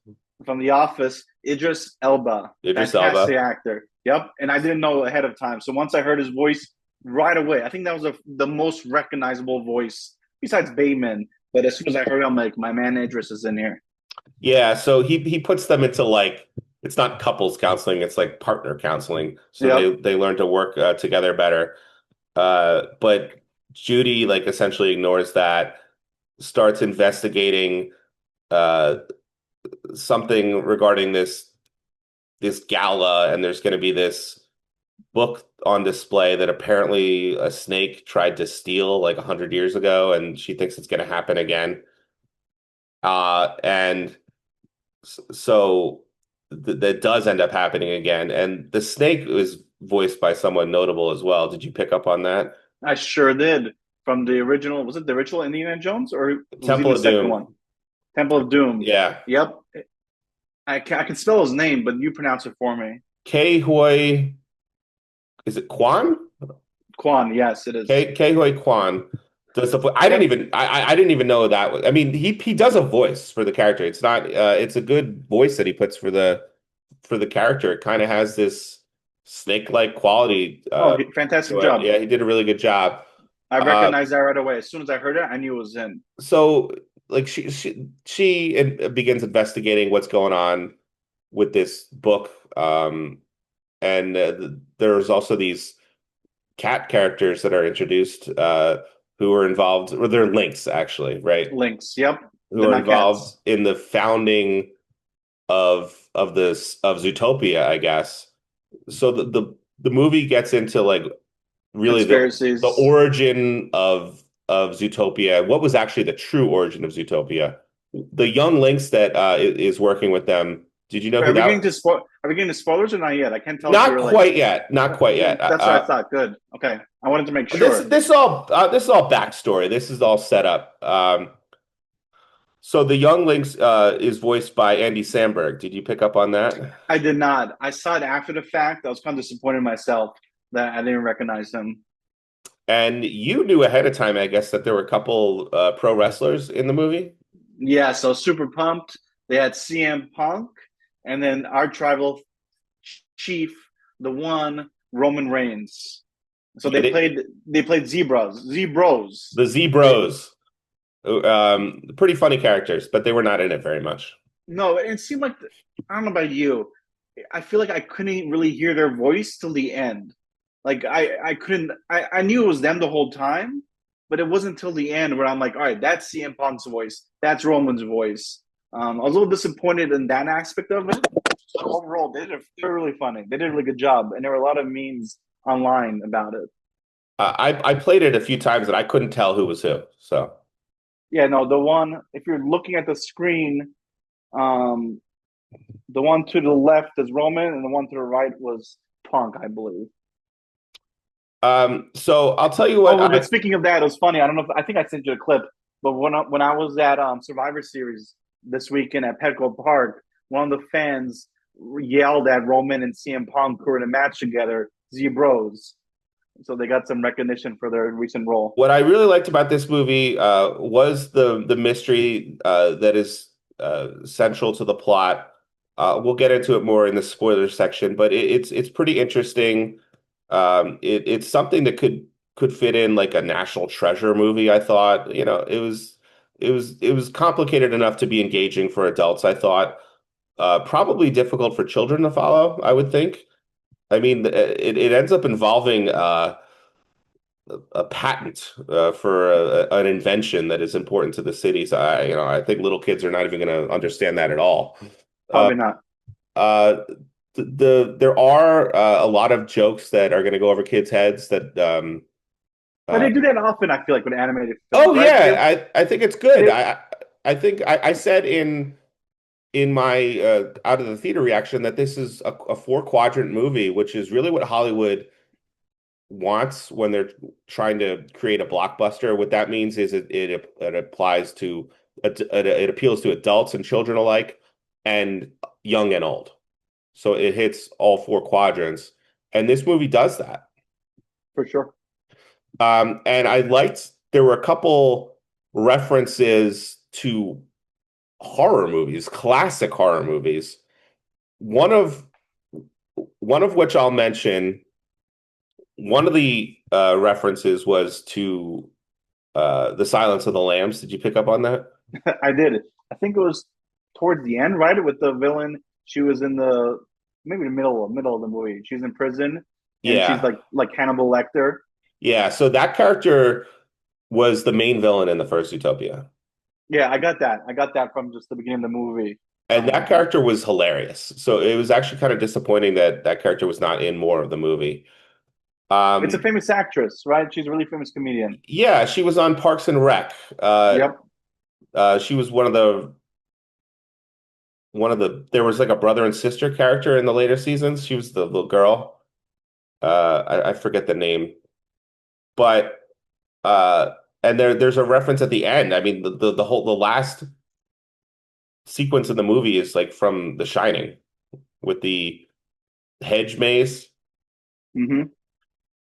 [SPEAKER 1] From The Office, Idris Elba,
[SPEAKER 2] Idris
[SPEAKER 1] fantastic
[SPEAKER 2] Elba.
[SPEAKER 1] actor. Yep, and I didn't know ahead of time. So once I heard his voice right away, I think that was the most recognizable voice besides Bateman. But as soon as I heard it, I'm like, my man Idris is in here.
[SPEAKER 2] Yeah, so he puts them into like it's not couples counseling, it's like partner counseling. So
[SPEAKER 1] Yep.
[SPEAKER 2] they learn to work together better. But Judy like essentially ignores that, starts investigating uh something regarding this gala, and there's going to be this book on display that apparently a snake tried to steal like 100 years ago, and she thinks it's going to happen again. And so that does end up happening again. And the snake was voiced by someone notable as well. Did you pick up on that?
[SPEAKER 1] I sure did. From the original, was it the original Indiana Jones or was it
[SPEAKER 2] Temple
[SPEAKER 1] the
[SPEAKER 2] of
[SPEAKER 1] second one?
[SPEAKER 2] Doom.
[SPEAKER 1] Temple of Doom.
[SPEAKER 2] Yeah.
[SPEAKER 1] Yep. I can spell his name, but you pronounce it for me.
[SPEAKER 2] Ke Huy, is it Kwan?
[SPEAKER 1] Quan, yes, it is.
[SPEAKER 2] Ke Huy Kwan does the I didn't
[SPEAKER 1] Yep.
[SPEAKER 2] even I didn't even know that was, I mean he does a voice for the character. It's not it's a good voice that he puts for the character. It kind of has this snake-like quality
[SPEAKER 1] Oh, fantastic
[SPEAKER 2] to it.
[SPEAKER 1] job.
[SPEAKER 2] Yeah, he did a really good job.
[SPEAKER 1] I
[SPEAKER 2] Uh,
[SPEAKER 1] recognized that right away. As soon as I heard it, I knew it was in.
[SPEAKER 2] so like she begins investigating what's going on with this book, and there's also these cat characters that are introduced who are involved, or they're lynx actually, right?
[SPEAKER 1] Links. Yep.
[SPEAKER 2] Who
[SPEAKER 1] They're
[SPEAKER 2] are
[SPEAKER 1] not
[SPEAKER 2] involved
[SPEAKER 1] cats.
[SPEAKER 2] in the founding of Zootopia, I guess. So the movie gets into like really the
[SPEAKER 1] Conspiracies.
[SPEAKER 2] origin of Zootopia. What was actually the true origin of Zootopia? The young lynx that is working with them. Did you know
[SPEAKER 1] Wait,
[SPEAKER 2] who that?
[SPEAKER 1] Are we getting to spoilers or not yet? I can't tell if
[SPEAKER 2] Not
[SPEAKER 1] you're like.
[SPEAKER 2] quite yet. Not quite yet.
[SPEAKER 1] That's what I thought. Good. Okay. I wanted to make
[SPEAKER 2] This
[SPEAKER 1] sure.
[SPEAKER 2] this is all backstory. This is all set up. So the young lynx is voiced by Andy Samberg. Did you pick up on that?
[SPEAKER 1] I did not. I saw it after the fact. I was kind of disappointed in myself that I didn't recognize him.
[SPEAKER 2] And you knew ahead of time, I guess, that there were a couple pro wrestlers in the movie.
[SPEAKER 1] Yeah, so super pumped. They had CM Punk and then our tribal chief, the one Roman Reigns. So
[SPEAKER 2] Yeah,
[SPEAKER 1] they played Zebros.
[SPEAKER 2] the Z
[SPEAKER 1] They
[SPEAKER 2] Bros. Pretty funny characters, but they were not in it very much.
[SPEAKER 1] no, it seemed like I don't know about you. I feel like I couldn't really hear their voice till the end. Like I couldn't I knew it was them the whole time, but it wasn't until the end where I'm like, all right, that's CM Punk's voice, that's Roman's voice. I was a little disappointed in that aspect of it. But overall, they were really funny. They did a really good job, and there were a lot of memes online about it.
[SPEAKER 2] I played it a few times and I couldn't tell who was who. So
[SPEAKER 1] Yeah, no, the one if you're looking at the screen, um, the one to the left is Roman, and the one to the right was Punk, I believe.
[SPEAKER 2] so I'll tell you what
[SPEAKER 1] Oh, but
[SPEAKER 2] I
[SPEAKER 1] speaking of that, it was funny. I don't know if I think I sent you a clip, but when I was at Survivor Series this weekend at Petco Park, one of the fans yelled at Roman and CM Punk who were in a match together, Z Bros. So they got some recognition for their recent role.
[SPEAKER 2] what I really liked about this movie was the mystery that is central to the plot. We'll get into it more in the spoiler section, but it's pretty interesting. It's something that could fit in like a National Treasure movie, I thought. You know, it was complicated enough to be engaging for adults, I thought. Probably difficult for children to follow, I would think. I mean, it ends up involving a patent for an invention that is important to the city. So I think little kids are not even going to understand that at all. Uh,
[SPEAKER 1] Probably not.
[SPEAKER 2] uh, there are a lot of jokes that are going to go over kids' heads that
[SPEAKER 1] But
[SPEAKER 2] uh,
[SPEAKER 1] they do that often, I feel like, with animated films,
[SPEAKER 2] oh
[SPEAKER 1] right?
[SPEAKER 2] yeah, I think it's good.
[SPEAKER 1] They
[SPEAKER 2] I think I said in my out of the theater reaction that this is a four quadrant movie, which is really what Hollywood wants when they're trying to create a blockbuster. What that means is it applies to it appeals to adults and children alike, and young and old. So it hits all four quadrants, and this movie does that.
[SPEAKER 1] for sure.
[SPEAKER 2] And I liked there were a couple references to horror movies, classic horror movies. One of one of which I'll mention. One of the references was to The Silence of the Lambs. Did you pick up on that?
[SPEAKER 1] I did. I think it was towards the end, right? With the villain, she was in the maybe the middle of the movie. She's in prison, and she's
[SPEAKER 2] Yeah.
[SPEAKER 1] like Hannibal Lecter.
[SPEAKER 2] Yeah. So that character was the main villain in the first Utopia.
[SPEAKER 1] Yeah, I got that. I got that from just the beginning of the movie.
[SPEAKER 2] And that
[SPEAKER 1] Um,
[SPEAKER 2] character was hilarious. So it was actually kind of disappointing that that character was not in more of the movie.
[SPEAKER 1] it's a
[SPEAKER 2] Um,
[SPEAKER 1] famous actress, right? She's a really famous comedian.
[SPEAKER 2] yeah, she was on Parks and Rec.
[SPEAKER 1] Yep.
[SPEAKER 2] She was one of the there was like a brother and sister character in the later seasons. She was the little girl. I forget the name, but uh, and there's a reference at the end. I mean, the last sequence in the movie is like from The Shining with the hedge maze.
[SPEAKER 1] Hmm.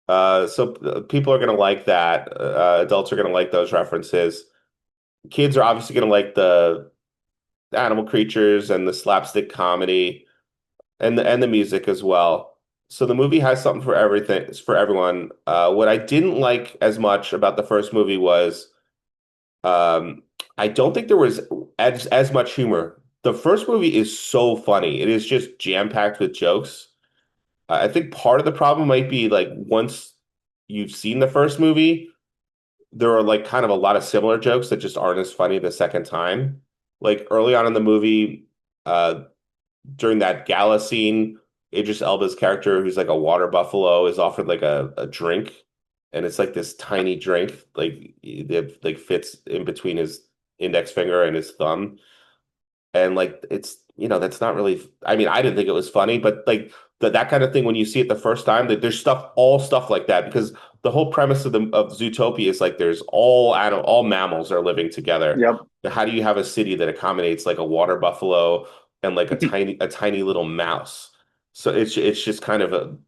[SPEAKER 2] So people are gonna like that. Adults are gonna like those references. Kids are obviously gonna like the animal creatures and the slapstick comedy and the music as well. So the movie has something for everything, it's for everyone. What I didn't like as much about the first movie was um, I don't think there was as much humor. The first movie is so funny. It is just jam-packed with jokes. I think part of the problem might be like once you've seen the first movie, there are like kind of a lot of similar jokes that just aren't as funny the second time. Like early on in the movie, uh, during that gala scene, Idris Elba's character, who's like a water buffalo, is offered like a drink, and it's like this tiny drink, like that like fits in between his index finger and his thumb, and like it's that's not really. I mean, I didn't think it was funny, but like that kind of thing when you see it the first time, that there's all stuff like that because the whole premise of Zootopia is like there's all mammals are living together.
[SPEAKER 1] Yep.
[SPEAKER 2] How do you have a city that accommodates like a water buffalo and like a tiny little mouse? So it's just kind of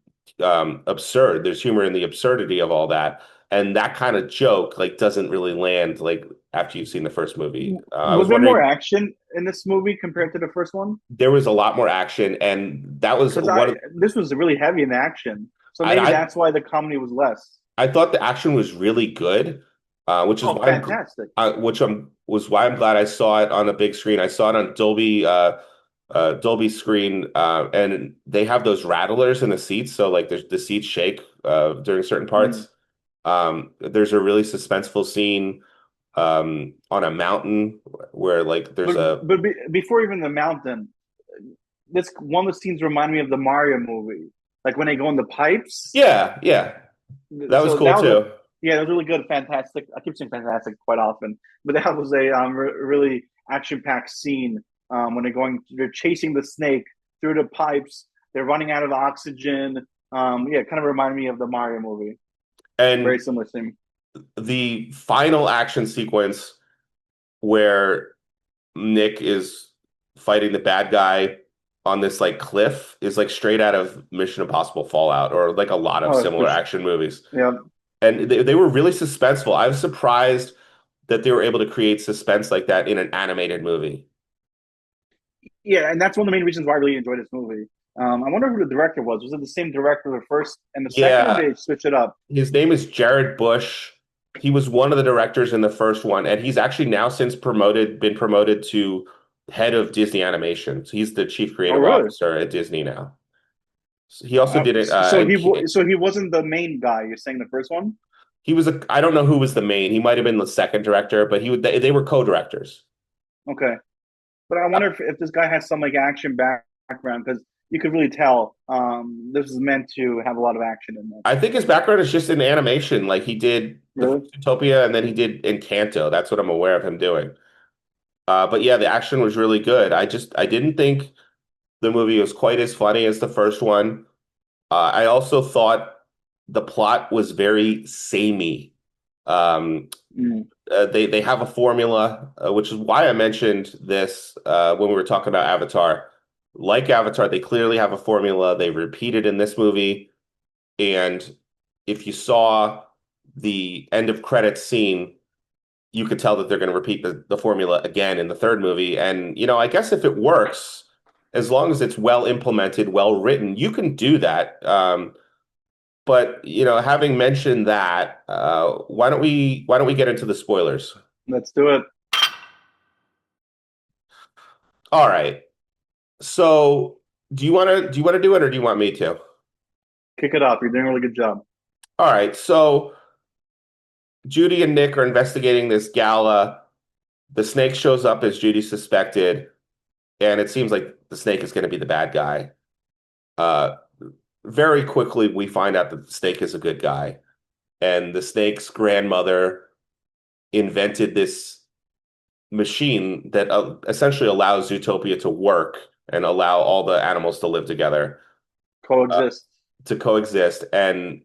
[SPEAKER 2] absurd. There's humor in the absurdity of all that, and that kind of joke like doesn't really land like after you've seen the first movie. I
[SPEAKER 1] Was
[SPEAKER 2] was
[SPEAKER 1] there more
[SPEAKER 2] wondering,
[SPEAKER 1] action in this movie compared to the first one?
[SPEAKER 2] there was a lot more action, and that was
[SPEAKER 1] Because
[SPEAKER 2] one
[SPEAKER 1] I
[SPEAKER 2] of
[SPEAKER 1] this was really heavy in action, so
[SPEAKER 2] I
[SPEAKER 1] maybe
[SPEAKER 2] I,
[SPEAKER 1] that's why the comedy was less.
[SPEAKER 2] I thought the action was really good, which is
[SPEAKER 1] Oh,
[SPEAKER 2] why
[SPEAKER 1] fantastic!
[SPEAKER 2] I'm glad I saw it on a big screen. I saw it on Dolby screen, and they have those rattlers in the seats, so like the seats shake during certain
[SPEAKER 1] Mm.
[SPEAKER 2] parts. There's a really suspenseful scene on a mountain where like there's a
[SPEAKER 1] Before even the mountain, this one of the scenes remind me of the Mario movie, like when they go in the pipes.
[SPEAKER 2] yeah, yeah, that was
[SPEAKER 1] So
[SPEAKER 2] cool
[SPEAKER 1] that was a
[SPEAKER 2] too.
[SPEAKER 1] yeah, it was really good, fantastic. I keep saying fantastic quite often, but that was a really action packed scene when they're chasing the snake through the pipes. They're running out of oxygen. Yeah, it kind of reminded me of the Mario movie. Very
[SPEAKER 2] And
[SPEAKER 1] similar scene.
[SPEAKER 2] the final action sequence where Nick is fighting the bad guy on this like cliff is like straight out of Mission Impossible Fallout or like a lot of
[SPEAKER 1] Oh, for
[SPEAKER 2] similar
[SPEAKER 1] sure.
[SPEAKER 2] action movies.
[SPEAKER 1] Yeah,
[SPEAKER 2] And they were really suspenseful. I was surprised that they were able to create suspense like that in an animated movie.
[SPEAKER 1] yeah, and that's one of the main reasons why I really enjoyed this movie. I wonder who the director was. Was it the same director the first and the second, or
[SPEAKER 2] Yeah,
[SPEAKER 1] did they switch it up?
[SPEAKER 2] his name is Jared Bush. He was one of the directors in the first one, and he's actually now since been promoted to head of Disney Animation. So he's the chief
[SPEAKER 1] Oh,
[SPEAKER 2] creative
[SPEAKER 1] really?
[SPEAKER 2] officer at Disney now. So he also did it, and
[SPEAKER 1] So he wasn't the main guy. You're saying the first one?
[SPEAKER 2] he was I don't know who was the main. He might have been the second director, but they were co-directors.
[SPEAKER 1] Okay. But I
[SPEAKER 2] Uh,
[SPEAKER 1] wonder if this guy has some like action background because you could really tell this is meant to have a lot of action in it.
[SPEAKER 2] I think his background is just in animation. Like he did the
[SPEAKER 1] Really?
[SPEAKER 2] first Utopia and then he did Encanto. That's what I'm aware of him doing. But yeah, the action was really good. I didn't think the movie was quite as funny as the first one. I also thought the plot was very samey. Um,
[SPEAKER 1] Mm.
[SPEAKER 2] they have a formula, which is why I mentioned this when we were talking about Avatar. Like Avatar, they clearly have a formula. They repeat it in this movie, and if you saw the end of credits scene, you could tell that they're going to repeat the formula again in the third movie. And I guess if it works, as long as it's well implemented, well written, you can do that. But having mentioned that, why don't we get into the spoilers?
[SPEAKER 1] Let's do it.
[SPEAKER 2] All right. So, do you want to do it, or do you want me to?
[SPEAKER 1] Kick it off. You're doing a really good job.
[SPEAKER 2] All right. So, Judy and Nick are investigating this gala. The snake shows up as Judy suspected, and it seems like the snake is going to be the bad guy. Uh, Very quickly, we find out that the snake is a good guy, and the snake's grandmother invented this machine that essentially allows Zootopia to work and allow all the animals to live together, uh,
[SPEAKER 1] Coexist.
[SPEAKER 2] to coexist. And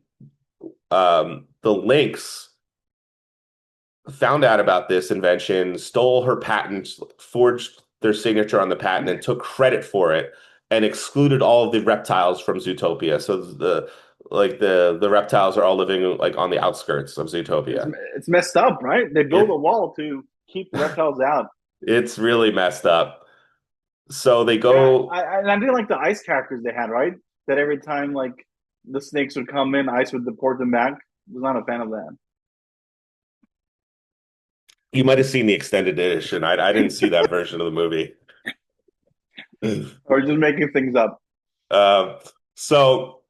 [SPEAKER 2] the lynx found out about this invention, stole her patent, forged their signature on the patent, and took credit for it, and excluded all of the reptiles from Zootopia. So the reptiles are all living like on the outskirts of
[SPEAKER 1] It's,
[SPEAKER 2] Zootopia.
[SPEAKER 1] it's messed up, right? They build a
[SPEAKER 2] It
[SPEAKER 1] wall to keep the reptiles out.
[SPEAKER 2] it's really messed up. So they
[SPEAKER 1] Yeah,
[SPEAKER 2] go.
[SPEAKER 1] and I didn't like the ice characters they had, right? That every time like the snakes would come in, ice would deport them back. Was not a fan of that.
[SPEAKER 2] You might have seen the extended edition. I didn't see that version of the movie.
[SPEAKER 1] Or just making things up.
[SPEAKER 2] Uh, so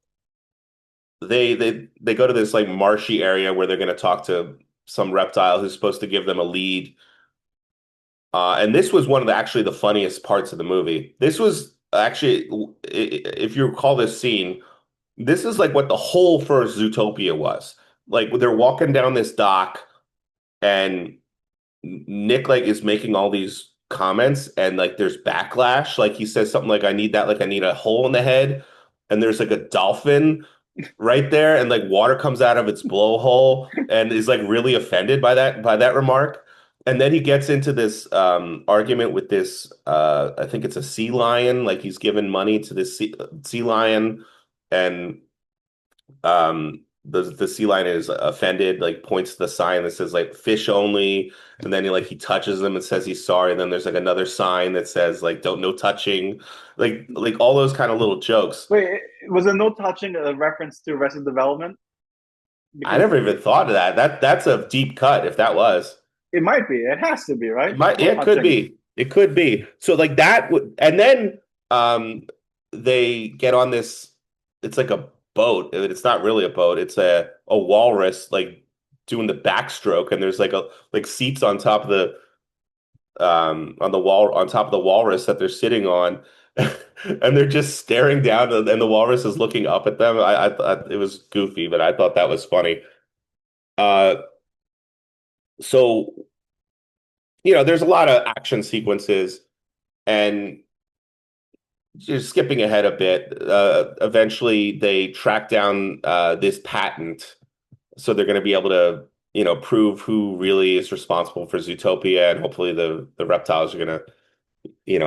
[SPEAKER 2] they go to this like marshy area where they're going to talk to some reptile who's supposed to give them a lead. And this was one of actually the funniest parts of the movie. This was actually, if you recall this scene, this is like what the whole first Zootopia was. Like they're walking down this dock, and Nick like is making all these comments, and like there's backlash. Like he says something like, "I need that," like I need a hole in the head, and there's like a dolphin right there, and like water comes out of its blowhole, and is like really offended by that remark. And then he gets into this argument with this I think it's a sea lion, like he's given money to this sea lion, and the sea lion is offended, like points to the sign that says like fish only, and then he touches them and says he's sorry, and then there's like another sign that says like don't no touching, like all those kind of little jokes.
[SPEAKER 1] Wait, was there no touching a reference to Arrested Development?
[SPEAKER 2] I
[SPEAKER 1] Because
[SPEAKER 2] never even thought of that. That's a deep cut if that was.
[SPEAKER 1] it might be. It has to be, right?
[SPEAKER 2] It might,
[SPEAKER 1] No
[SPEAKER 2] yeah, it could
[SPEAKER 1] touching.
[SPEAKER 2] be. It could be. So like that would, and then um they get on this, it's like a boat. It's not really a boat. It's a walrus like doing the backstroke, and there's like seats on top of the on the wall on top of the walrus that they're sitting on. And they're just staring down, and the walrus is looking up at them. I thought it was goofy, but I thought that was funny. Uh so there's a lot of action sequences, and just skipping ahead a bit, eventually they track down this patent, so they're going to be able to, prove who really is responsible for Zootopia, and hopefully the reptiles are going to,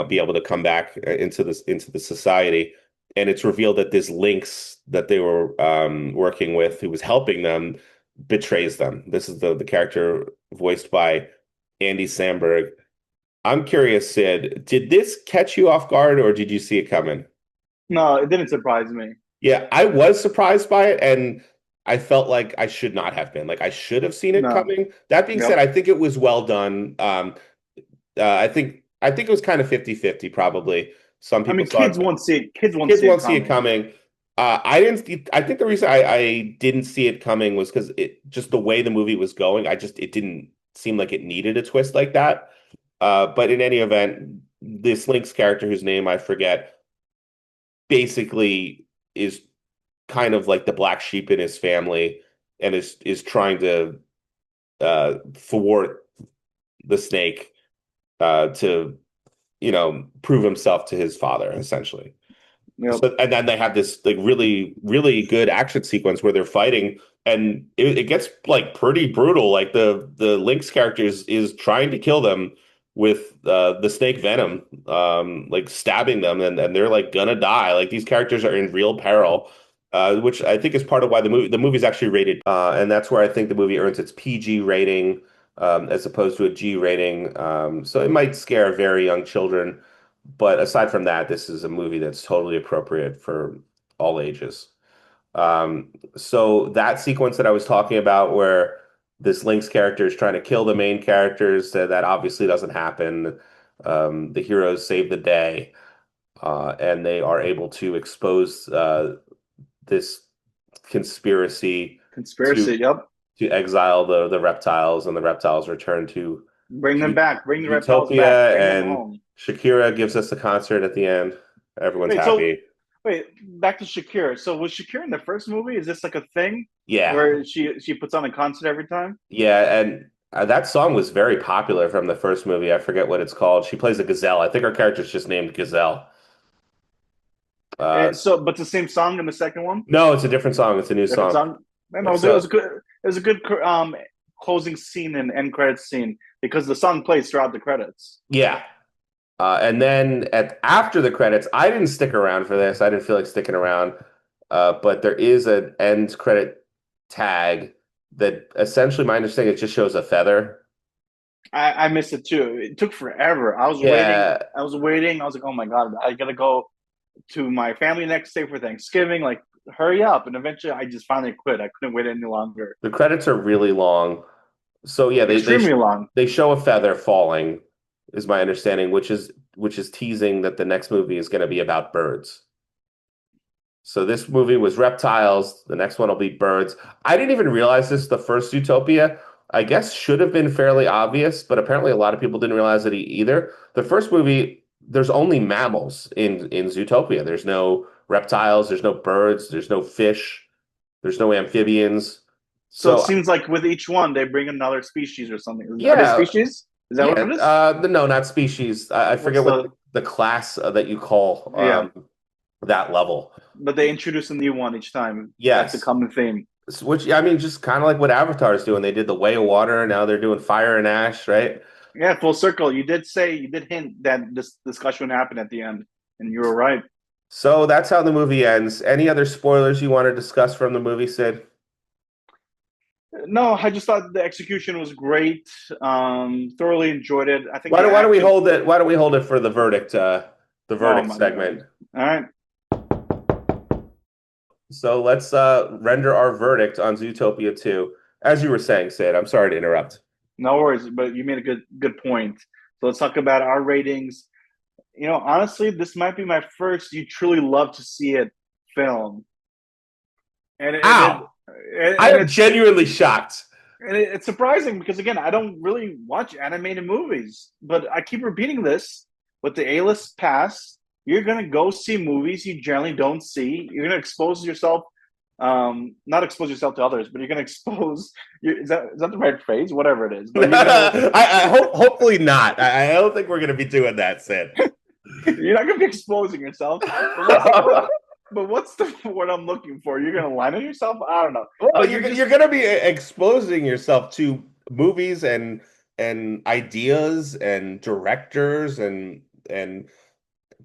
[SPEAKER 2] be able to come back into the society. And it's revealed that this lynx that they were working with, who was helping them, betrays them. This is the character voiced by Andy Samberg. I'm curious, Sid, did this catch you off guard, or did you see it coming?
[SPEAKER 1] No, it didn't surprise me.
[SPEAKER 2] Yeah, I was surprised by it, and I felt like I should not have been. Like I should have seen it
[SPEAKER 1] No.
[SPEAKER 2] coming. That being said,
[SPEAKER 1] Yep.
[SPEAKER 2] I think it was well done. I think it was kind of 50-50 probably. Some
[SPEAKER 1] I
[SPEAKER 2] people
[SPEAKER 1] mean,
[SPEAKER 2] saw it.
[SPEAKER 1] kids won't
[SPEAKER 2] Kids
[SPEAKER 1] see it
[SPEAKER 2] won't see it
[SPEAKER 1] coming.
[SPEAKER 2] coming. I didn't. I think the reason I didn't see it coming was because it just the way the movie was going. It didn't seem like it needed a twist like that. But in any event, this Link's character, whose name I forget, basically is kind of like the black sheep in his family, and is trying to thwart the snake to prove himself to his father, essentially.
[SPEAKER 1] Yep.
[SPEAKER 2] So, and then they have this like really, really good action sequence where they're fighting, and it gets like pretty brutal. Like the Lynx character is trying to kill them with the snake venom, like stabbing them, and they're like gonna die. Like these characters are in real peril, which I think is part of why the movie's actually rated, and that's where I think the movie earns its PG rating, as opposed to a G rating. So it might scare very young children. But aside from that, this is a movie that's totally appropriate for all ages. So that sequence that I was talking about where this Lynx character is trying to kill the main characters, that obviously doesn't happen. The heroes save the day, and they are able to expose this conspiracy to
[SPEAKER 1] Conspiracy. Yep.
[SPEAKER 2] exile the reptiles, and the reptiles return to
[SPEAKER 1] Bring them
[SPEAKER 2] Zoot-
[SPEAKER 1] back. Bring the reptiles back.
[SPEAKER 2] Zootopia,
[SPEAKER 1] Bring them
[SPEAKER 2] and
[SPEAKER 1] home.
[SPEAKER 2] Shakira gives us a concert at the end. Everyone's
[SPEAKER 1] Wait, so
[SPEAKER 2] happy.
[SPEAKER 1] wait, back to Shakira. So was Shakira in the first movie? Is this like a thing
[SPEAKER 2] Yeah,
[SPEAKER 1] where she puts on a concert every time?
[SPEAKER 2] yeah, and that song was very popular from the first movie. I forget what it's called. She plays a gazelle. I think her character's just named Gazelle. Uh,
[SPEAKER 1] So, but the same song in the second one,
[SPEAKER 2] no, it's a different song. It's a new
[SPEAKER 1] different
[SPEAKER 2] song.
[SPEAKER 1] song. No, it was
[SPEAKER 2] So
[SPEAKER 1] a good. It was a good closing scene and end credits scene because the song plays throughout the credits.
[SPEAKER 2] yeah, and then after the credits, I didn't stick around for this. I didn't feel like sticking around. But there is an end credit tag that essentially, my understanding, it just shows a feather.
[SPEAKER 1] I missed it too. It took forever. I was waiting.
[SPEAKER 2] Yeah,
[SPEAKER 1] I was waiting. I was like, oh my god, I gotta go to my family next day for Thanksgiving. Like, hurry up! And eventually, I just finally quit. I couldn't wait any longer.
[SPEAKER 2] the credits are really long. So yeah,
[SPEAKER 1] Extremely long.
[SPEAKER 2] they show a feather falling, is my understanding, which is teasing that the next movie is going to be about birds. So this movie was reptiles. The next one will be birds. I didn't even realize this. The first Zootopia, I guess, should have been fairly obvious, but apparently a lot of people didn't realize it either. The first movie, there's only mammals in Zootopia. There's no reptiles. There's no birds. There's no fish. There's no amphibians.
[SPEAKER 1] So it
[SPEAKER 2] So
[SPEAKER 1] seems like with each one, they bring another species or something. Are they
[SPEAKER 2] yeah,
[SPEAKER 1] species? Is that what
[SPEAKER 2] yeah.
[SPEAKER 1] it is?
[SPEAKER 2] No, not species. I
[SPEAKER 1] What's
[SPEAKER 2] forget what
[SPEAKER 1] the?
[SPEAKER 2] the class that you call
[SPEAKER 1] Yeah,
[SPEAKER 2] that level.
[SPEAKER 1] but they introduce a new one each time. That's a
[SPEAKER 2] Yes.
[SPEAKER 1] common theme.
[SPEAKER 2] Which I mean, just kind of like what Avatar is doing. They did the Way of Water, now they're doing Fire and Ash, right?
[SPEAKER 1] Yeah, full circle. You did hint that this discussion would happen at the end, and you were right.
[SPEAKER 2] So that's how the movie ends. Any other spoilers you want to discuss from the movie, Sid?
[SPEAKER 1] No, I just thought the execution was great. Thoroughly enjoyed it. I think
[SPEAKER 2] Why
[SPEAKER 1] the
[SPEAKER 2] don't we
[SPEAKER 1] action.
[SPEAKER 2] hold it? Why don't we hold it for the
[SPEAKER 1] Oh
[SPEAKER 2] verdict
[SPEAKER 1] my god!
[SPEAKER 2] segment?
[SPEAKER 1] All right,
[SPEAKER 2] So let's render our verdict on Zootopia 2. As you were saying, Sid, I'm sorry to interrupt.
[SPEAKER 1] no worries. But you made a good point. So let's talk about our ratings. Honestly, this might be my first "you truly love to see it" film, and and it
[SPEAKER 2] Ow! I
[SPEAKER 1] and
[SPEAKER 2] am
[SPEAKER 1] it's
[SPEAKER 2] genuinely shocked.
[SPEAKER 1] it's surprising because again, I don't really watch animated movies, but I keep repeating this with the A-list pass. You're gonna go see movies you generally don't see. You're gonna expose yourself, not expose yourself to others, but you're gonna expose. Is that the right phrase? Whatever it is, but you're gonna
[SPEAKER 2] I hope, hopefully not. I don't think we're going to be doing that, Sid.
[SPEAKER 1] you're not gonna be exposing yourself. But what's the word I'm looking for? You're gonna lie to yourself? I don't know.
[SPEAKER 2] Well,
[SPEAKER 1] But you're
[SPEAKER 2] you're
[SPEAKER 1] just
[SPEAKER 2] going to be exposing yourself to movies and ideas and directors and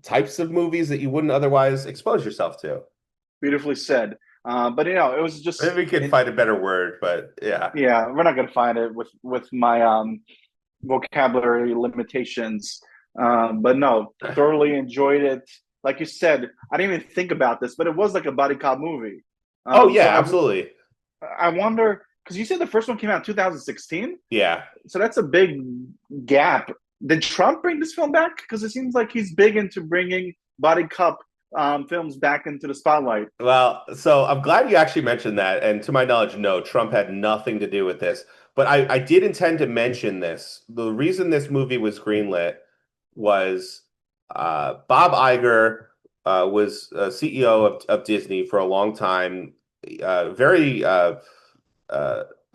[SPEAKER 2] types of movies that you wouldn't otherwise expose yourself to.
[SPEAKER 1] beautifully said. But it was
[SPEAKER 2] Maybe
[SPEAKER 1] just
[SPEAKER 2] we could find a better word, but yeah.
[SPEAKER 1] yeah, we're not gonna find it with my vocabulary limitations. But no, thoroughly enjoyed it. Like you said, I didn't even think about this, but it was like a body cop movie.
[SPEAKER 2] Oh
[SPEAKER 1] So
[SPEAKER 2] yeah, absolutely.
[SPEAKER 1] I wonder because you said the first one came out in 2016,
[SPEAKER 2] Yeah.
[SPEAKER 1] so that's a big gap. Did Trump bring this film back? Because it seems like he's big into bringing body cop films back into the spotlight.
[SPEAKER 2] Well, so I'm glad you actually mentioned that. And to my knowledge, no, Trump had nothing to do with this. But I did intend to mention this. The reason this movie was greenlit was Bob Iger was CEO of Disney for a long time, very uh,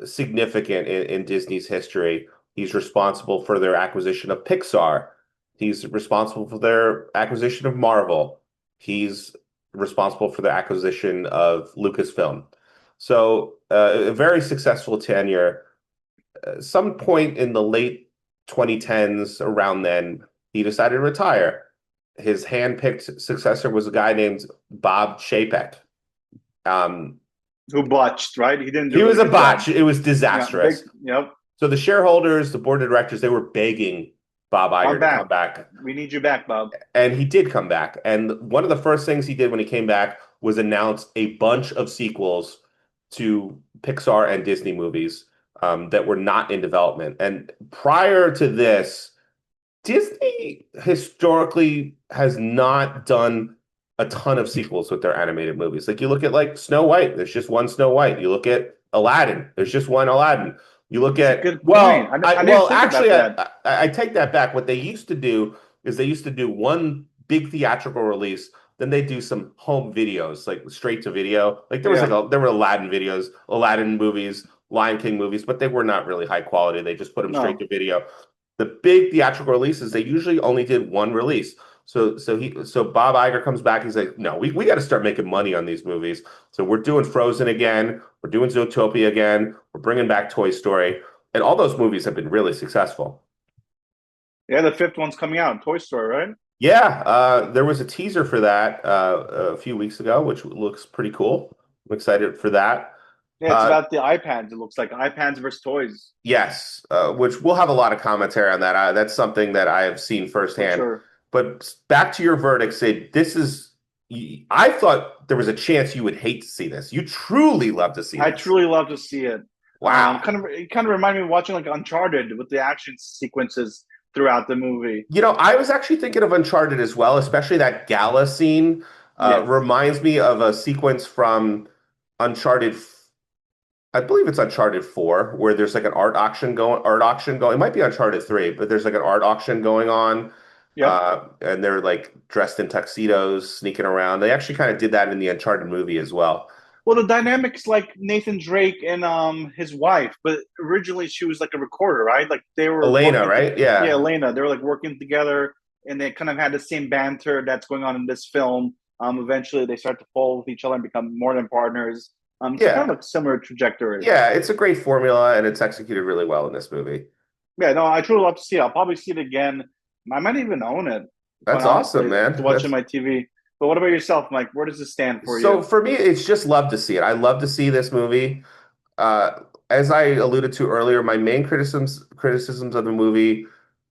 [SPEAKER 2] significant in Disney's history. He's responsible for their acquisition of Pixar. He's responsible for their acquisition of Marvel. He's responsible for the acquisition of Lucasfilm. So a very successful tenure. Some point in the late 2010s, around then, he decided to retire. His hand-picked successor was a guy named Bob Chapek. Um,
[SPEAKER 1] Who botched, right? He didn't do
[SPEAKER 2] he
[SPEAKER 1] a
[SPEAKER 2] was
[SPEAKER 1] really
[SPEAKER 2] a
[SPEAKER 1] good job.
[SPEAKER 2] botch. It was
[SPEAKER 1] Yeah, big.
[SPEAKER 2] disastrous.
[SPEAKER 1] Yep.
[SPEAKER 2] So the shareholders, the board of directors, they were begging Bob
[SPEAKER 1] I'm
[SPEAKER 2] Iger to come
[SPEAKER 1] back.
[SPEAKER 2] back.
[SPEAKER 1] We need you back, Bob.
[SPEAKER 2] And he did come back. And one of the first things he did when he came back was announce a bunch of sequels to Pixar and Disney movies that were not in development. And prior to this, Disney historically has not done a ton of sequels with their animated movies. Like you look at like Snow White, there's just one Snow White. You look at Aladdin, there's just one Aladdin. You look
[SPEAKER 1] It's a
[SPEAKER 2] at
[SPEAKER 1] good point. I didn't think about
[SPEAKER 2] actually
[SPEAKER 1] that.
[SPEAKER 2] I take that back. What they used to do is they used to do one big theatrical release, then they do some home videos, like straight to video. Like
[SPEAKER 1] Yeah.
[SPEAKER 2] there were Aladdin videos, Aladdin movies, Lion King movies, but they were not really high quality. They just put them straight
[SPEAKER 1] No.
[SPEAKER 2] to video. The big theatrical releases, they usually only did one release. So Bob Iger comes back. He's like, no, we got to start making money on these movies. So we're doing Frozen again. We're doing Zootopia again. We're bringing back Toy Story, and all those movies have been really successful.
[SPEAKER 1] Yeah, the fifth one's coming out, Toy Story, right?
[SPEAKER 2] Yeah, there was a teaser for that a few weeks ago, which looks pretty cool. I'm excited for that.
[SPEAKER 1] Yeah, it's
[SPEAKER 2] Uh,
[SPEAKER 1] about the iPads. It looks like iPads versus toys,
[SPEAKER 2] Yes, which we'll have a lot of commentary on that. That's something that I have seen
[SPEAKER 1] for
[SPEAKER 2] firsthand.
[SPEAKER 1] sure.
[SPEAKER 2] But back to your verdict, Sid, I thought there was a chance you would hate to see this. You truly love to see
[SPEAKER 1] I
[SPEAKER 2] this.
[SPEAKER 1] truly love to see it.
[SPEAKER 2] Wow.
[SPEAKER 1] It kind of reminded me of watching like Uncharted with the action sequences throughout the movie.
[SPEAKER 2] You know, I was actually thinking of Uncharted as well, especially that gala scene.
[SPEAKER 1] Yes.
[SPEAKER 2] Reminds me of a sequence from Uncharted. I believe it's Uncharted 4, where there's like an art auction going. It might be Uncharted 3, but there's like an art auction going on.
[SPEAKER 1] Yep.
[SPEAKER 2] And they're like dressed in tuxedos, sneaking around. They actually kind of did that in the Uncharted movie as well.
[SPEAKER 1] Well, the dynamics like Nathan Drake and his wife, but originally she was like a recorder, right? Like they were
[SPEAKER 2] Elena,
[SPEAKER 1] working to
[SPEAKER 2] right?
[SPEAKER 1] yeah,
[SPEAKER 2] Yeah.
[SPEAKER 1] Elena. They were like working together, and they kind of had the same banter that's going on in this film. Eventually they start to fall with each other and become more than partners. So kind
[SPEAKER 2] Yeah.
[SPEAKER 1] of like similar trajectory.
[SPEAKER 2] Yeah, it's a great formula and it's executed really well in this movie.
[SPEAKER 1] Yeah, no, I truly love to see it. I'll probably see it again. I might even own it, quite
[SPEAKER 2] That's awesome,
[SPEAKER 1] honestly, to
[SPEAKER 2] man.
[SPEAKER 1] watch on my TV. But what about yourself, Mike? Where does this stand for
[SPEAKER 2] So
[SPEAKER 1] you?
[SPEAKER 2] for me, it's just love to see it. I love to see this movie. As I alluded to earlier, my main criticisms of the movie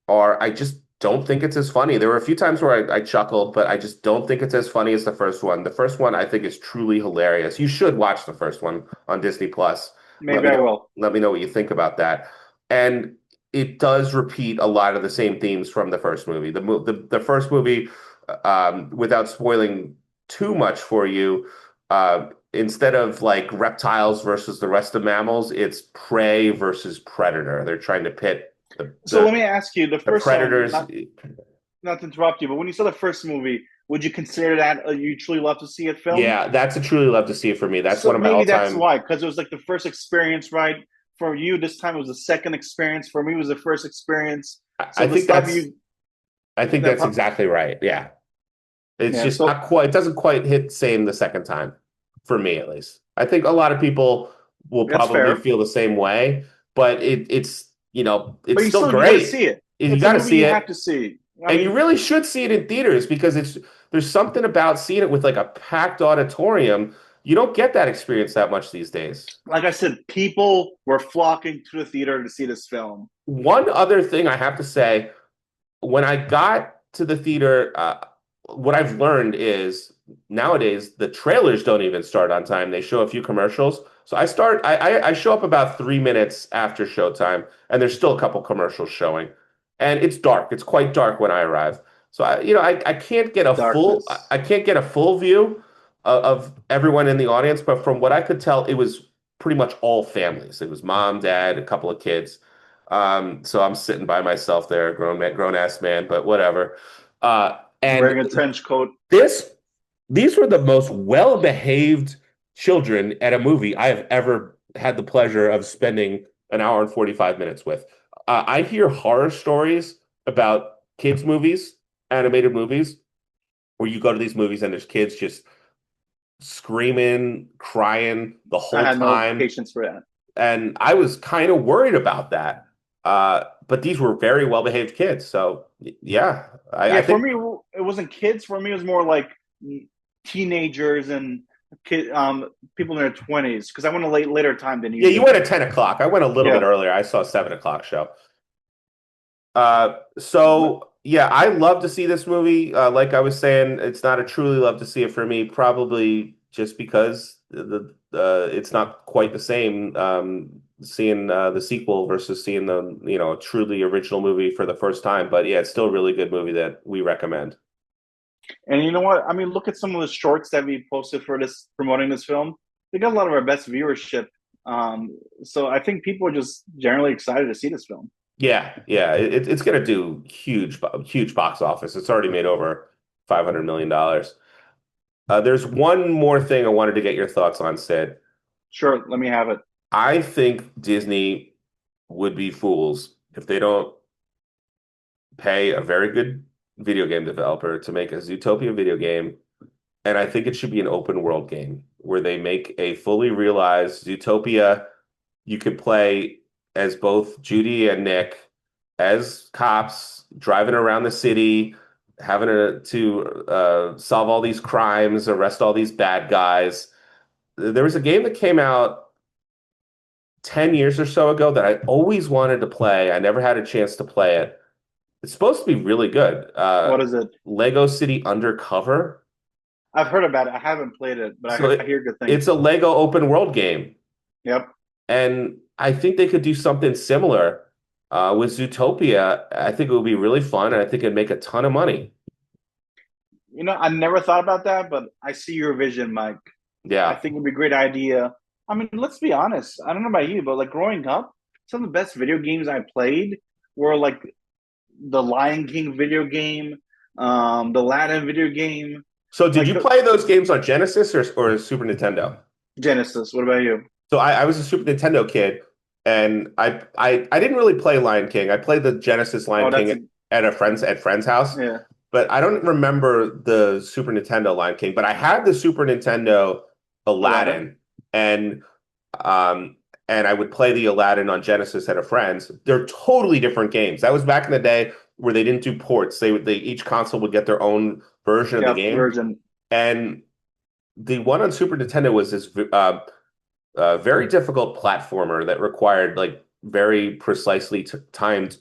[SPEAKER 2] are I just don't think it's as funny. There were a few times where I chuckled, but I just don't think it's as funny as the first one. The first one I think is truly hilarious. You should watch the first one on Disney Plus.
[SPEAKER 1] Maybe I will.
[SPEAKER 2] Let me know what you think about that. And it does repeat a lot of the same themes from the first movie. The first movie, without spoiling too much for you, instead of like reptiles versus the rest of mammals, it's prey versus predator. They're trying to pit
[SPEAKER 1] So let me ask you, the
[SPEAKER 2] the
[SPEAKER 1] first one,
[SPEAKER 2] predators.
[SPEAKER 1] not to interrupt you, but when you saw the first movie, would you consider that you truly love to see it film?
[SPEAKER 2] Yeah, that's a truly love to see it for me. That's
[SPEAKER 1] So
[SPEAKER 2] one of my
[SPEAKER 1] maybe that's
[SPEAKER 2] all-time.
[SPEAKER 1] why, because it was like the first experience, right? For you, this time it was the second experience. For me, it was the first experience. So
[SPEAKER 2] I
[SPEAKER 1] this
[SPEAKER 2] think
[SPEAKER 1] time you,
[SPEAKER 2] that's exactly right. Yeah, it's
[SPEAKER 1] yeah.
[SPEAKER 2] just
[SPEAKER 1] So
[SPEAKER 2] not quite. It doesn't quite hit same the second time, for me at least. I think a lot of people will
[SPEAKER 1] that's
[SPEAKER 2] probably
[SPEAKER 1] fair.
[SPEAKER 2] feel the same way, but it's
[SPEAKER 1] But
[SPEAKER 2] it's still
[SPEAKER 1] you got to
[SPEAKER 2] great.
[SPEAKER 1] see it.
[SPEAKER 2] You
[SPEAKER 1] It's a
[SPEAKER 2] got to
[SPEAKER 1] movie
[SPEAKER 2] see
[SPEAKER 1] you have
[SPEAKER 2] it.
[SPEAKER 1] to see. I
[SPEAKER 2] And you
[SPEAKER 1] mean,
[SPEAKER 2] really should see it in theaters because there's something about seeing it with like a packed auditorium. You don't get that experience that much these days.
[SPEAKER 1] like I said, people were flocking to the theater to see this film.
[SPEAKER 2] One other thing I have to say, when I got to the theater, what I've learned is nowadays the trailers don't even start on time. They show a few commercials. So I show up about 3 minutes after showtime, and there's still a couple commercials showing. And it's dark. It's quite dark when I arrive. So I can't get
[SPEAKER 1] Darkness.
[SPEAKER 2] I can't get a full view of everyone in the audience, but from what I could tell, it was pretty much all families. It was mom, dad, a couple of kids. So I'm sitting by myself there, grown ass man, but whatever. And
[SPEAKER 1] Wearing a trench coat.
[SPEAKER 2] this, these were the most well behaved children at a movie I have ever had the pleasure of spending an hour and 45 minutes with. I hear horror stories about kids' movies, animated movies, where you go to these movies and there's kids just screaming, crying the
[SPEAKER 1] I
[SPEAKER 2] whole
[SPEAKER 1] had no
[SPEAKER 2] time.
[SPEAKER 1] patience for that.
[SPEAKER 2] And I was kind of worried about that. But these were very well behaved kids. So yeah, I
[SPEAKER 1] Yeah, for
[SPEAKER 2] think
[SPEAKER 1] me, it wasn't kids. For me, it was more like teenagers and people in their 20s. Because I went a later time than you
[SPEAKER 2] yeah, you
[SPEAKER 1] did.
[SPEAKER 2] went at 10 o'clock. I went a little bit
[SPEAKER 1] Yeah,
[SPEAKER 2] earlier. I saw a 7 o'clock show. So yeah, I love to see this movie. Like I was saying, it's not a truly love to see it for me, probably just because it's not quite the same seeing the sequel versus seeing the truly original movie for the first time. But yeah, it's still a really good movie that we recommend.
[SPEAKER 1] And you know what? I mean, look at some of the shorts that we posted for this promoting this film. They got a lot of our best viewership. So I think people are just generally excited to see this film.
[SPEAKER 2] Yeah, yeah, it's gonna do huge box office. It's already made over $500 million. There's one more thing I wanted to get your thoughts on, Sid.
[SPEAKER 1] Sure, let me have it.
[SPEAKER 2] I think Disney would be fools if they don't pay a very good video game developer to make a Zootopia video game. And I think it should be an open world game where they make a fully realized Zootopia. You could play as both Judy and Nick as cops driving around the city, having to solve all these crimes, arrest all these bad guys. There was a game that came out 10 years or so ago that I always wanted to play. I never had a chance to play it. It's supposed to be really good.
[SPEAKER 1] What is it?
[SPEAKER 2] Lego City Undercover.
[SPEAKER 1] I've heard about it. I haven't played it, but
[SPEAKER 2] So
[SPEAKER 1] I hear good
[SPEAKER 2] it's
[SPEAKER 1] things.
[SPEAKER 2] a Lego open world game.
[SPEAKER 1] Yep.
[SPEAKER 2] And I think they could do something similar with Zootopia. I think it would be really fun, and I think it'd make a ton of money.
[SPEAKER 1] You know, I never thought about that, but I see your vision, Mike. I
[SPEAKER 2] Yeah.
[SPEAKER 1] think it'd be a great idea. I mean, let's be honest. I don't know about you, but like growing up, some of the best video games I played were like the Lion King video game, the Aladdin video game,
[SPEAKER 2] So did
[SPEAKER 1] like
[SPEAKER 2] you play those games on Genesis or Super Nintendo?
[SPEAKER 1] Genesis. What about you?
[SPEAKER 2] So I was a Super Nintendo kid, and I didn't really play Lion King. I played the Genesis Lion
[SPEAKER 1] Oh,
[SPEAKER 2] King
[SPEAKER 1] that's a,
[SPEAKER 2] at a friend's house,
[SPEAKER 1] yeah.
[SPEAKER 2] but I don't remember the Super Nintendo Lion King. But I had the Super Nintendo
[SPEAKER 1] Aladdin.
[SPEAKER 2] Aladdin, and um and I would play the Aladdin on Genesis at a friend's. They're totally different games. That was back in the day where they didn't do ports. They each console would get their own version of the
[SPEAKER 1] Yeah,
[SPEAKER 2] game,
[SPEAKER 1] Virgin.
[SPEAKER 2] and the one on Super Nintendo was this very difficult platformer that required like very precisely timed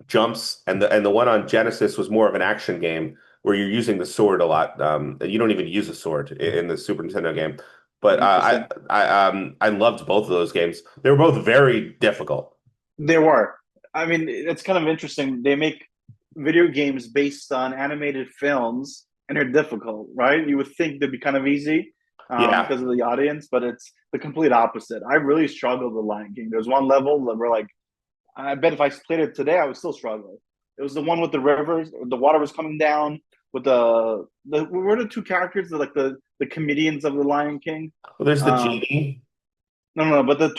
[SPEAKER 2] jumps, and the one on Genesis was more of an action game where you're using the sword a lot. You don't even use a sword in the Super Nintendo game. But
[SPEAKER 1] Interesting.
[SPEAKER 2] I loved both of those games. They were both very difficult.
[SPEAKER 1] There were. I mean, it's kind of interesting. They make video games based on animated films, and they're difficult, right? You would think they'd be kind of easy
[SPEAKER 2] Yeah.
[SPEAKER 1] because of the audience, but it's the complete opposite. I really struggled with Lion King. There's one level that we're like, I bet if I played it today, I would still struggle. It was the one with the rivers, the water was coming down with the what were the two characters, the comedians of the Lion King.
[SPEAKER 2] Well, there's the
[SPEAKER 1] Um,
[SPEAKER 2] genie.
[SPEAKER 1] no, but the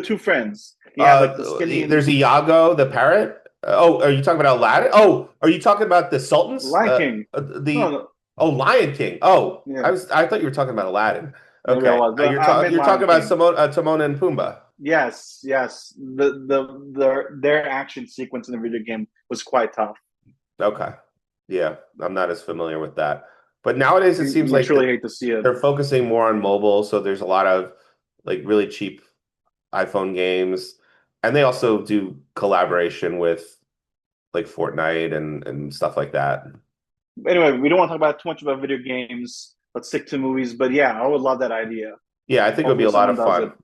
[SPEAKER 1] two friends. You have like the skinny
[SPEAKER 2] There's Iago, the parrot. Oh, are you talking about Aladdin? Oh, are you talking about the Sultans?
[SPEAKER 1] Lion King. No,
[SPEAKER 2] The
[SPEAKER 1] no,
[SPEAKER 2] Oh, Lion King. Oh,
[SPEAKER 1] yeah,
[SPEAKER 2] I thought you were talking about Aladdin.
[SPEAKER 1] maybe I
[SPEAKER 2] Okay,
[SPEAKER 1] was, but I meant
[SPEAKER 2] you're talking
[SPEAKER 1] Lion
[SPEAKER 2] about
[SPEAKER 1] King.
[SPEAKER 2] Timon and Pumbaa.
[SPEAKER 1] Yes, yes. Their action sequence in the video game was quite tough.
[SPEAKER 2] Okay, yeah, I'm not as familiar with that. But nowadays it seems
[SPEAKER 1] You
[SPEAKER 2] like
[SPEAKER 1] truly hate to see it.
[SPEAKER 2] they're focusing more on mobile, so there's a lot of like really cheap iPhone games, and they also do collaboration with like Fortnite and stuff like that.
[SPEAKER 1] Anyway, we don't want to talk about too much about video games. Let's stick to movies. But yeah, I would love that idea.
[SPEAKER 2] Yeah, I think it would be
[SPEAKER 1] Hopefully,
[SPEAKER 2] a lot
[SPEAKER 1] someone
[SPEAKER 2] of
[SPEAKER 1] does it.
[SPEAKER 2] fun.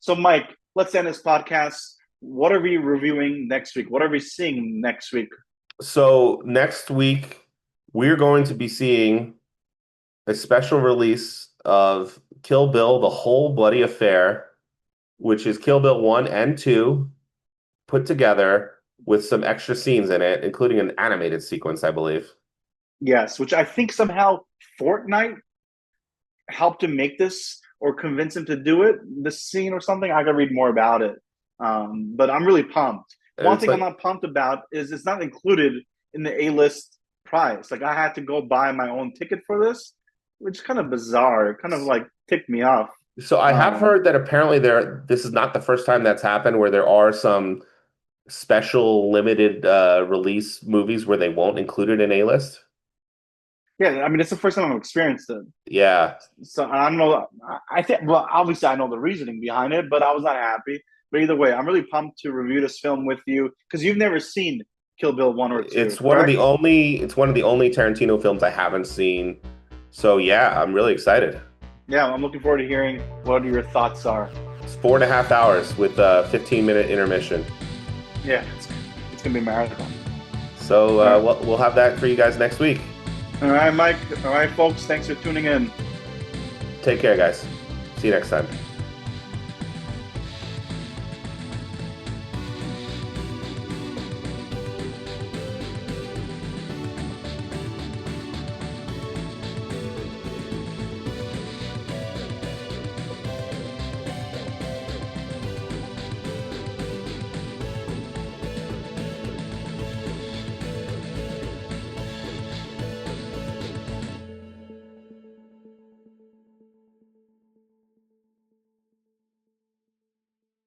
[SPEAKER 1] So, Mike, let's end this podcast. What are we reviewing next week? What are we seeing next week?
[SPEAKER 2] So next week we're going to be seeing a special release of Kill Bill: The Whole Bloody Affair, which is Kill Bill 1 and 2 put together with some extra scenes in it, including an animated sequence, I believe.
[SPEAKER 1] Yes, which I think somehow Fortnite helped him make this or convince him to do it, this scene or something. I gotta read more about it. But I'm really pumped. One
[SPEAKER 2] It's
[SPEAKER 1] thing I'm
[SPEAKER 2] like
[SPEAKER 1] not pumped about is it's not included in the A-list price. Like I had to go buy my own ticket for this, which is kind of bizarre. It kind of like ticked me off.
[SPEAKER 2] so I have
[SPEAKER 1] Um,
[SPEAKER 2] heard that apparently this is not the first time that's happened where there are some special limited release movies where they won't include it in A-list.
[SPEAKER 1] yeah, I mean it's the first time I've experienced it.
[SPEAKER 2] Yeah.
[SPEAKER 1] So I don't know. I think well, obviously I know the reasoning behind it, but I was not happy. But either way, I'm really pumped to review this film with you because you've never seen Kill Bill 1 or 2,
[SPEAKER 2] It's one of the
[SPEAKER 1] correct?
[SPEAKER 2] only Tarantino films I haven't seen. So yeah, I'm really excited.
[SPEAKER 1] Yeah, I'm looking forward to hearing what your thoughts are.
[SPEAKER 2] It's 4.5 hours with a 15-minute intermission.
[SPEAKER 1] Yeah, it's gonna be a marathon.
[SPEAKER 2] So
[SPEAKER 1] All right.
[SPEAKER 2] we'll have that for you guys next week.
[SPEAKER 1] All right, Mike. All right, folks. Thanks for tuning in.
[SPEAKER 2] Take care, guys. See you next time.